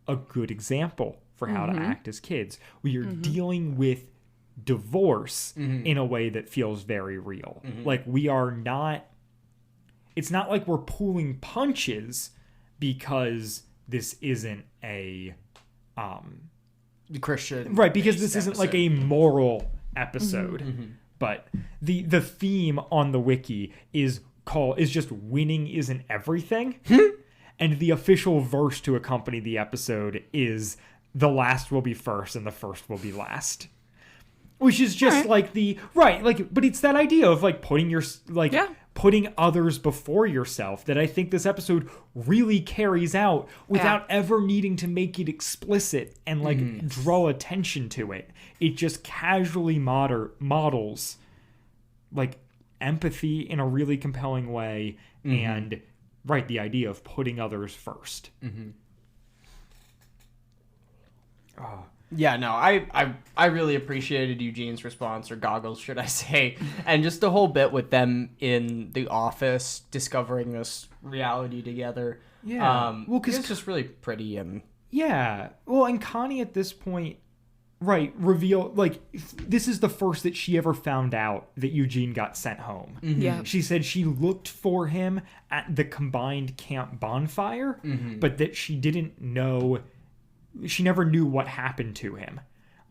a good example for how to act as kids. We are dealing with divorce in a way that feels very real. Like we are not. It's not like we're pulling punches because this isn't a Christian, right, because this isn't like a moral episode. But the theme on the wiki is just winning isn't everything. And the official verse to accompany the episode is the last will be first and the first will be last. Which is just like but it's that idea of like putting others before yourself that I think this episode really carries out without ever needing to make it explicit and like draw attention to it. It just casually models like empathy in a really compelling way and the idea of putting others first. Yeah, no, I really appreciated Eugene's response, or Goggles, should I say, and just the whole bit with them in the office discovering this reality together. Yeah, well, because it's just really pretty and and Connie at this point, reveal like this is the first that she ever found out that Eugene got sent home. Yeah, she said she looked for him at the combined camp bonfire, but that she didn't know. She never knew what happened to him.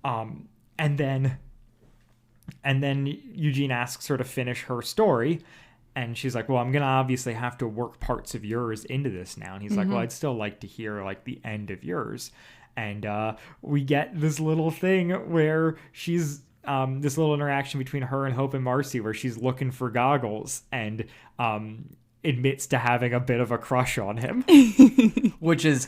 And then Eugene asks her to finish her story. And she's like, well, I'm going to obviously have to work parts of yours into this now. And he's like, well, I'd still like to hear like the end of yours. And we get this little thing where she's this little interaction between her and Hope and Marcy where she's looking for Goggles and admits to having a bit of a crush on him. which is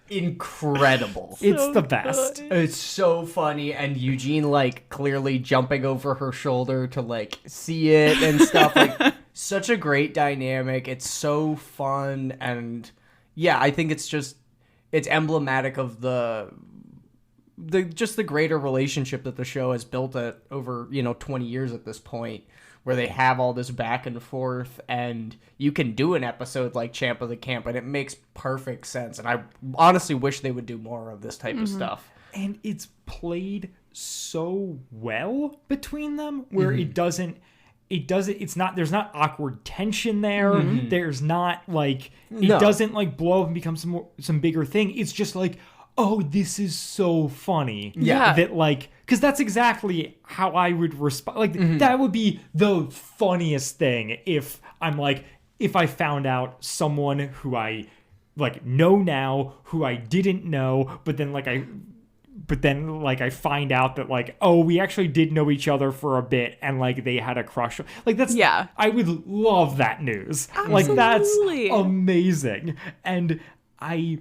incredible. It's the best. It's so funny, and Eugene like clearly jumping over her shoulder to like see it and stuff. Like such a great dynamic. It's so fun, and yeah, I think it's emblematic of the greater relationship that the show has built over 20 years at this point, where they have all this back and forth, and you can do an episode like Champ of the Camp, and it makes perfect sense. And I honestly wish they would do more of this type of stuff. And it's played so well between them, where there's not awkward tension there. There's not like, doesn't like blow up and become some bigger thing. It's just like, oh, this is so funny. Yeah. That like, because that's exactly how I would respond. Like that would be the funniest thing if I found out someone who I like know now, who I didn't know, but then I find out that like, oh, we actually did know each other for a bit and like they had a crush. Like that's, I would love that news. Absolutely. Like that's amazing. And I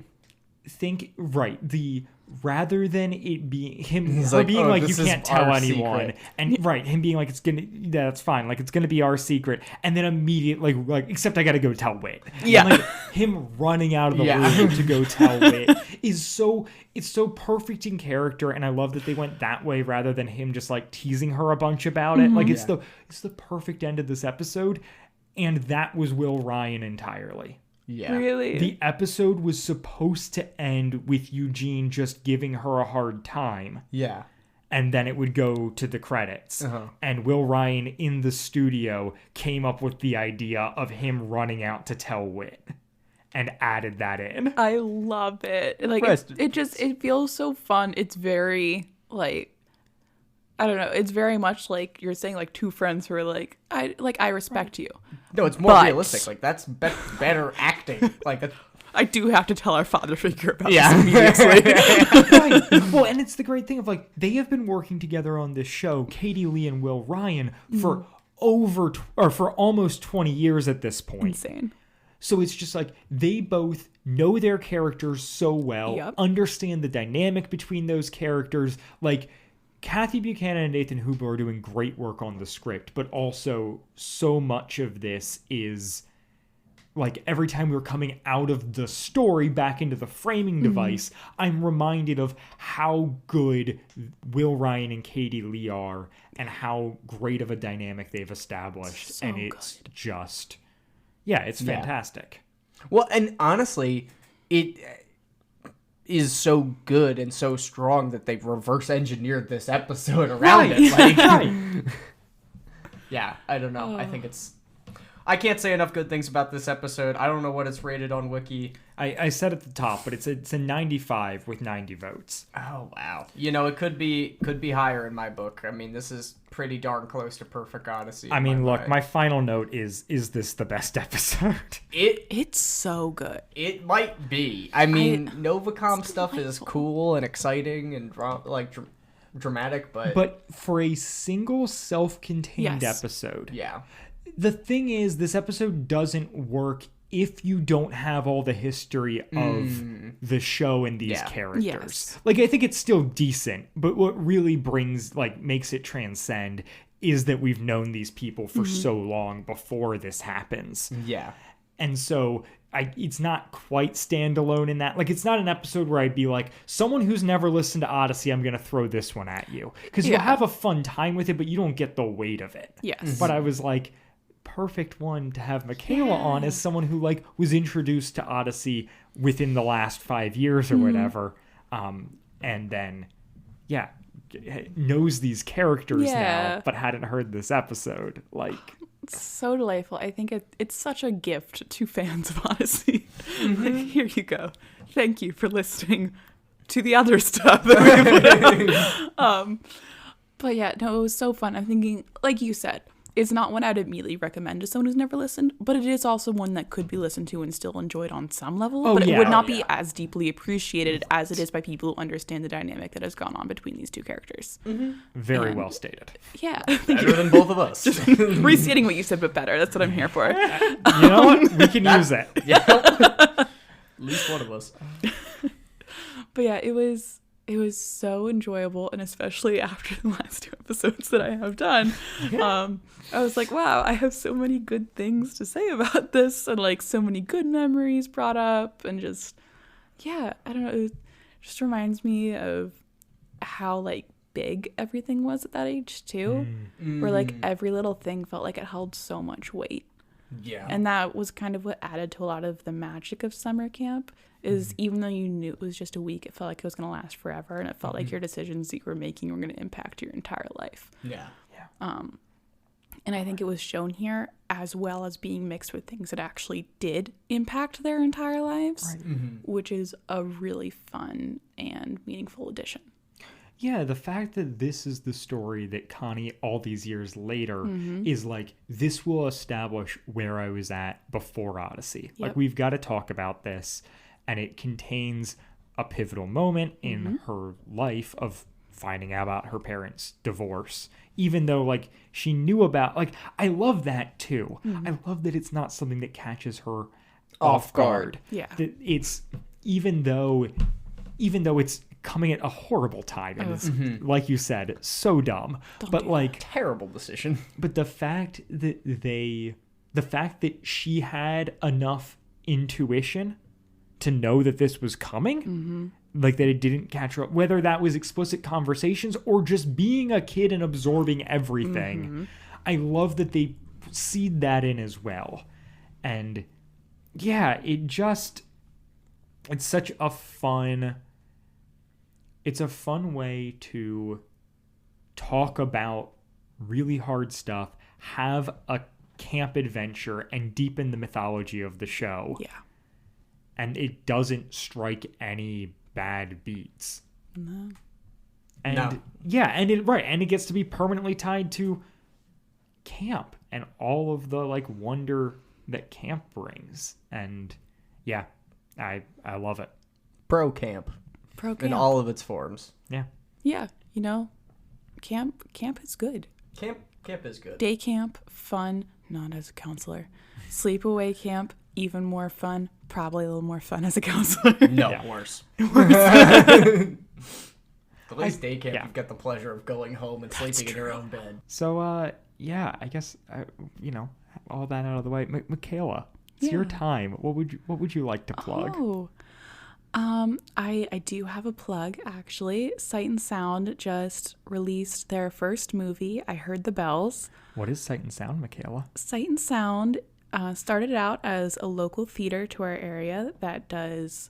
think, the rather than it being her like, being "Oh, like, you this is can't tell our anyone, secret." and him being like, that's fine, like, it's gonna be our secret, and then immediately like except I gotta go tell Wit. Yeah. And, like, him running out of the room to go tell Wit is so perfect in character, and I love that they went that way rather than him just like teasing her a bunch about it. Like, it's the perfect end of this episode, and that was Will Ryan entirely. Yeah. Really? The episode was supposed to end with Eugene just giving her a hard time, Yeah. and then it would go to the credits. And Will Ryan in the studio came up with the idea of him running out to tell Wit and added that in. I love it. Like, it feels so fun. It's very, like, I don't know. It's very much like you're saying, like, two friends who are like, I respect you. No, it's more But- realistic. Like, that's better acting. Like, I do have to tell our father figure about yeah. this immediately. Right. Well, and it's the great thing of, like, they have been working together on this show, Katie Lee and Will Ryan, for for almost 20 years at this point. Insane. So it's just like they both know their characters so well, Yep. understand the dynamic between those characters. Like, Kathy Buchanan and Nathan Hubler are doing great work on the script, but also so much of this is like every time we're coming out of the story back into the framing device, I'm reminded of how good Will Ryan and Katie Lee are and how great of a dynamic they've established. So and it's just, it's fantastic. Well, and honestly, it is so good and so strong that they've reverse engineered this episode around it. Like, yeah, I don't know. I think I can't say enough good things about this episode. I don't know what it's rated on Wiki. I said at the top, but it's a 95 with 90 votes. Oh, wow. You know, it could be higher in my book. I mean, this is pretty darn close to Perfect Odyssey. I mean, look, mind. my final note is this the best episode? It's so good. It might be. I mean, Novacom stuff is cool and exciting and dramatic, but for a single self-contained episode. Yeah. The thing is, this episode doesn't work if you don't have all the history of the show and these characters. Yes. Like, I think it's still decent, but what really makes it transcend is that we've known these people for so long before this happens. Yeah. And so it's not quite standalone in that. Like, it's not an episode where I'd be like, someone who's never listened to Odyssey, I'm going to throw this one at you. Because you'll have a fun time with it, but you don't get the weight of it. Yes. But I was like, perfect one to have Mikayla on as someone who, like, was introduced to Odyssey within the last 5 years or whatever. And then, knows these characters now, but hadn't heard this episode. Like, So delightful. I think it's such a gift to fans of Odyssey. Like, here you go. Thank you for listening to the other stuff that we put out. But yeah, no, it was so fun. I'm thinking, like you said, it's not one I'd immediately recommend to someone who's never listened, but it is also one that could be listened to and still enjoyed on some level. But it would not be as deeply appreciated as it is by people who understand the dynamic that has gone on between these two characters. very well stated. Yeah. Better than both of us. Restating what you said, but better. That's what I'm here for. You know what? We can use it. At least one of us. But yeah, it was so enjoyable, and especially after the last 2 episodes that I have done, I was like, wow, I have so many good things to say about this, and like so many good memories brought up, and just, I don't know, it just reminds me of how like big everything was at that age too, where like every little thing felt like it held so much weight. Yeah. And that was kind of what added to a lot of the magic of summer camp, is even though you knew it was just a week, it felt like it was going to last forever, and it felt like your decisions that you were making were going to impact your entire life. Yeah. And I think it was shown here, as well as being mixed with things that actually did impact their entire lives, which is a really fun and meaningful addition. Yeah, the fact that this is the story that Connie, all these years later, is like, this will establish where I was at before Odyssey. Like, we've got to talk about this, and it contains a pivotal moment in her life of finding out about her parents' divorce, even though, like, she knew about, like, I love that too. I love that it's not something that catches her off guard. Yeah. That it's, even though it's coming at a horrible time. And it's, like you said, so dumb. But like, Terrible decision. but the fact that she had enough intuition to know that this was coming, like that it didn't catch her up, whether that was explicit conversations or just being a kid and absorbing everything. I love that they seed that in as well. And yeah, it's such a fun way to talk about really hard stuff, have a camp adventure, and deepen the mythology of the show. Yeah. And it doesn't strike any bad beats. No. And No. yeah, and it gets to be permanently tied to camp and all of the like wonder that camp brings. And yeah, I love it. Pro camp. Pro In camp. all of its forms. Yeah. Yeah, camp is good. Camp is good. Day camp, fun, not as a counselor. Sleepaway camp, even more fun. Probably a little more fun as a counselor. No, Yeah. worse. At least day camp, yeah. you've got the pleasure of going home and sleeping in your own bed. So yeah, I guess all that out of the way. Mikayla, it's your Yeah. time. What would you like to plug? Oh, I do have a plug actually. Sight and Sound just released their first movie. I Heard the Bells. What is Sight and Sound, Mikayla? Sight and Sound started out as a local theater to our area that does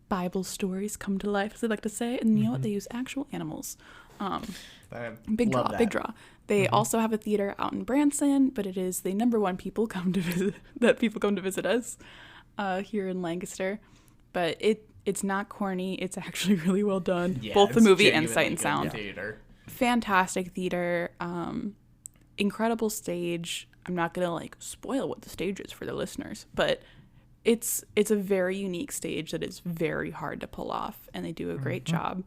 Bible stories come to life, as they like to say, and you know what? They use actual animals. Big Love draw, that. big draw. They also have a theater out in Branson, but it is the number one people come to visit us here in Lancaster. But it's not corny. It's actually really well done. Yeah, Both the it's movie and genuinely Sight and good Sound. Theater. Fantastic theater. Incredible stage. I'm not gonna like spoil what the stage is for the listeners, but it's a very unique stage that is very hard to pull off, and they do a great job.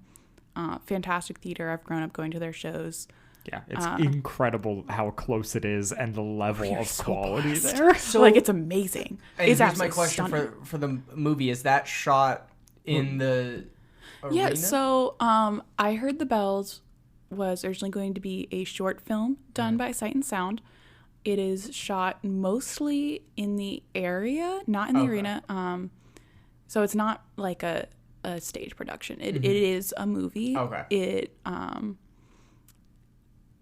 Fantastic theater. I've grown up going to their shows. Yeah, it's incredible how close it is and the level of so quality blessed. there. So, Like, it's amazing. and It's here's my absolutely question stunning. for the movie: is that shot in the arena? Yeah, so I Heard the Bells was originally going to be a short film done by Sight and Sound. It is shot mostly in the area, not in the arena. So it's not like a stage production. It is a movie. Okay.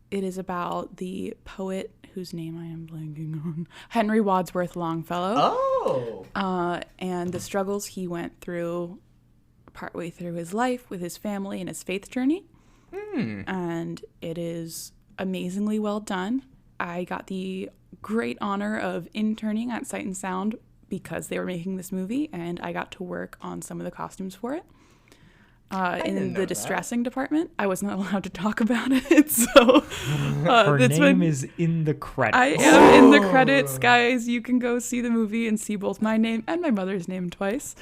It is about the poet whose name I am blanking on, Henry Wadsworth Longfellow. Oh. And the struggles he went through partway through his life with his family and his faith journey. And it is amazingly well done. I got the great honor of interning at Sight and Sound because they were making this movie, and I got to work on some of the costumes for it. In the distressing department, I was not allowed to talk about it, so Her name is in the credits. I am in the credits, guys. You can go see the movie and see both my name and my mother's name twice.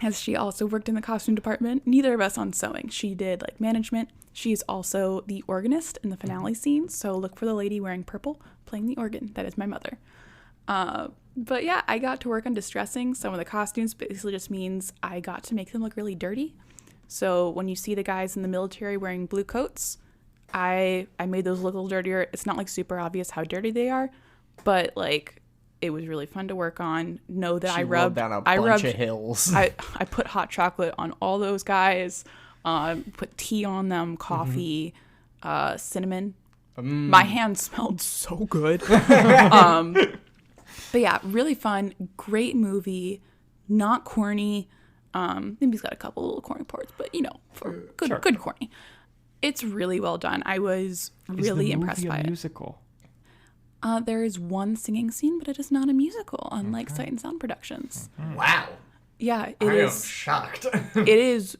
As she also worked in the costume department. Neither of us on sewing. She did like management. She's also the organist in the finale scene. So look for the lady wearing purple playing the organ. That is my mother. But yeah, I got to work on distressing. Some of the costumes basically just means I got to make them look really dirty. So when you see the guys in the military wearing blue coats, I made those look a little dirtier. It's not like super obvious how dirty they are, but like it was really fun to work on. Know that She I rubbed down a bunch of hills. I put hot chocolate on all those guys. Put tea on them, coffee, cinnamon. My hands smelled so good. But yeah, really fun, great movie, not corny. Maybe it's got a couple little corny parts, but for good corny. It's really well done. I was really impressed by a it. musical? There is one singing scene, but it is not a musical, unlike Sight and Sound Productions. Wow. Yeah, I am shocked. It is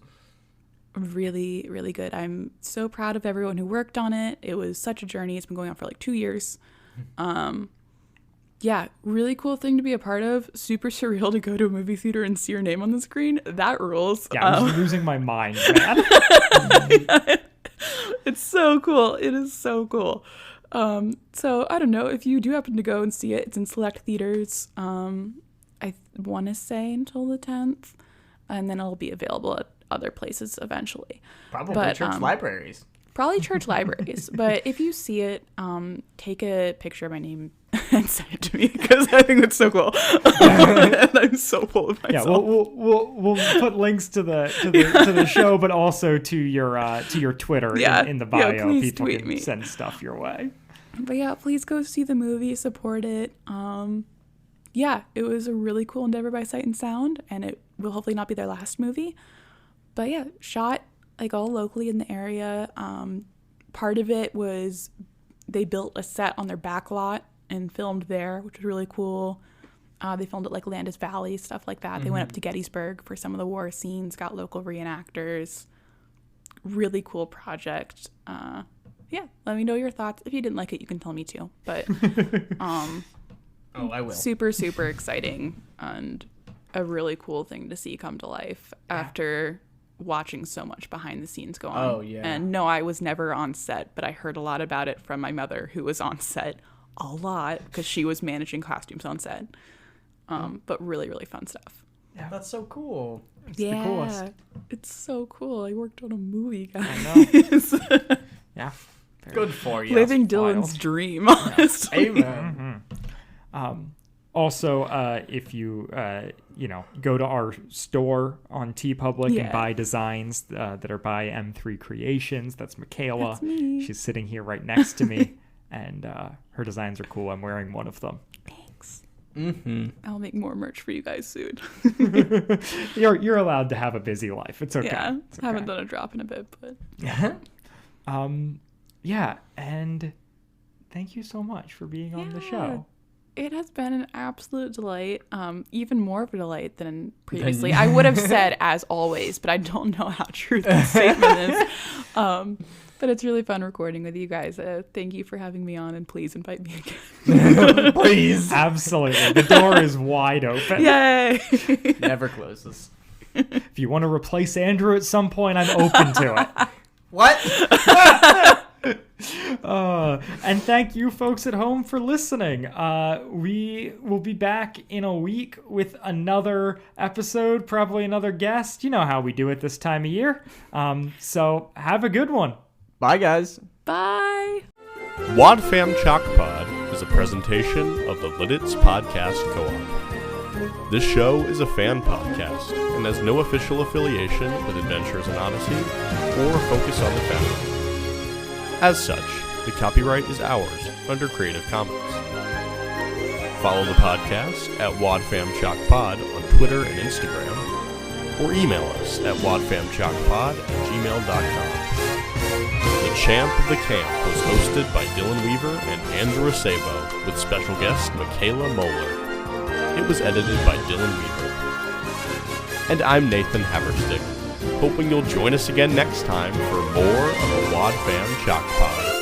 really, really good. I'm so proud of everyone who worked on it. It was such a journey. It's been going on for like 2 years. Yeah, really cool thing to be a part of. Super surreal to go to a movie theater and see your name on the screen. That rules. Yeah, I was losing my mind, man. It's so cool. It is so cool. So I don't know if you do happen to go and see it. It's in select theaters. I want to say until the 10th, and then it'll be available other places eventually. Probably But, church libraries. Probably church libraries. But if you see it, take a picture of my name and send it to me because I think it's so cool. And I'm so full of myself. Yeah, we'll put links to the show, but also to your Twitter in the bio. Please People tweet can me. send stuff your way. But yeah, please go see the movie, support it. Yeah, it was a really cool endeavor by Sight and Sound, and it will hopefully not be their last movie. But yeah, shot like all locally in the area. Part of it was they built a set on their back lot and filmed there, which was really cool. They filmed at like Landis Valley, stuff like that. They went up to Gettysburg for some of the war scenes, got local reenactors. Really cool project. Yeah, let me know your thoughts. If you didn't like it, you can tell me too. But Oh, I will. super, super exciting and a really cool thing to see come to life after watching so much behind the scenes go on. Oh, yeah. And no, I was never on set, but I heard a lot about it from my mother, who was on set a lot because she was managing costumes on set. But really, really fun stuff. Yeah, that's so cool. It's the coolest. It's so cool. I worked on a movie, guys. I know. Yeah. Good for you. Living Dylan's dream, honestly. Amen. Also, if you go to our store on TeePublic and buy designs that are by M3 Creations, that's Mikayla. That's me. She's sitting here right next to me, and her designs are cool. I'm wearing one of them. Thanks. Mm-hmm. I'll make more merch for you guys soon. You're allowed to have a busy life. It's okay. Yeah, It's okay. haven't done a drop in a bit, but Yeah, and thank you so much for being on the show. it has been an absolute delight. Even more of a delight than previously. I would have said as always, but I don't know how true that statement is. But it's really fun recording with you guys. Thank you for having me on, and please invite me again. Please. Absolutely. The door is wide open. Yay! Never closes. If you want to replace Andrew at some point, I'm open to it. What? And thank you folks at home for listening. We will be back in a week with another episode, probably another guest. You know how we do it this time of year. So have a good one. Bye, guys. Bye! Wadfam Chalk Pod is a presentation of the Lidditz Podcast Co-op. This show is a fan podcast and has no official affiliation with Adventures in Odyssey or focus on the family. As such, the copyright is ours under Creative Commons. Follow the podcast at WadFamChalkPod on Twitter and Instagram, or email us at wadfamchalkpod@gmail.com. The Champ of the Camp was hosted by Dylan Weaver and Andrew Acebo, with special guest Mikayla Moeller. It was edited by Dylan Weaver. And I'm Nathan Haverstick, hoping you'll join us again next time for more of the Wadfam Chalk Pod.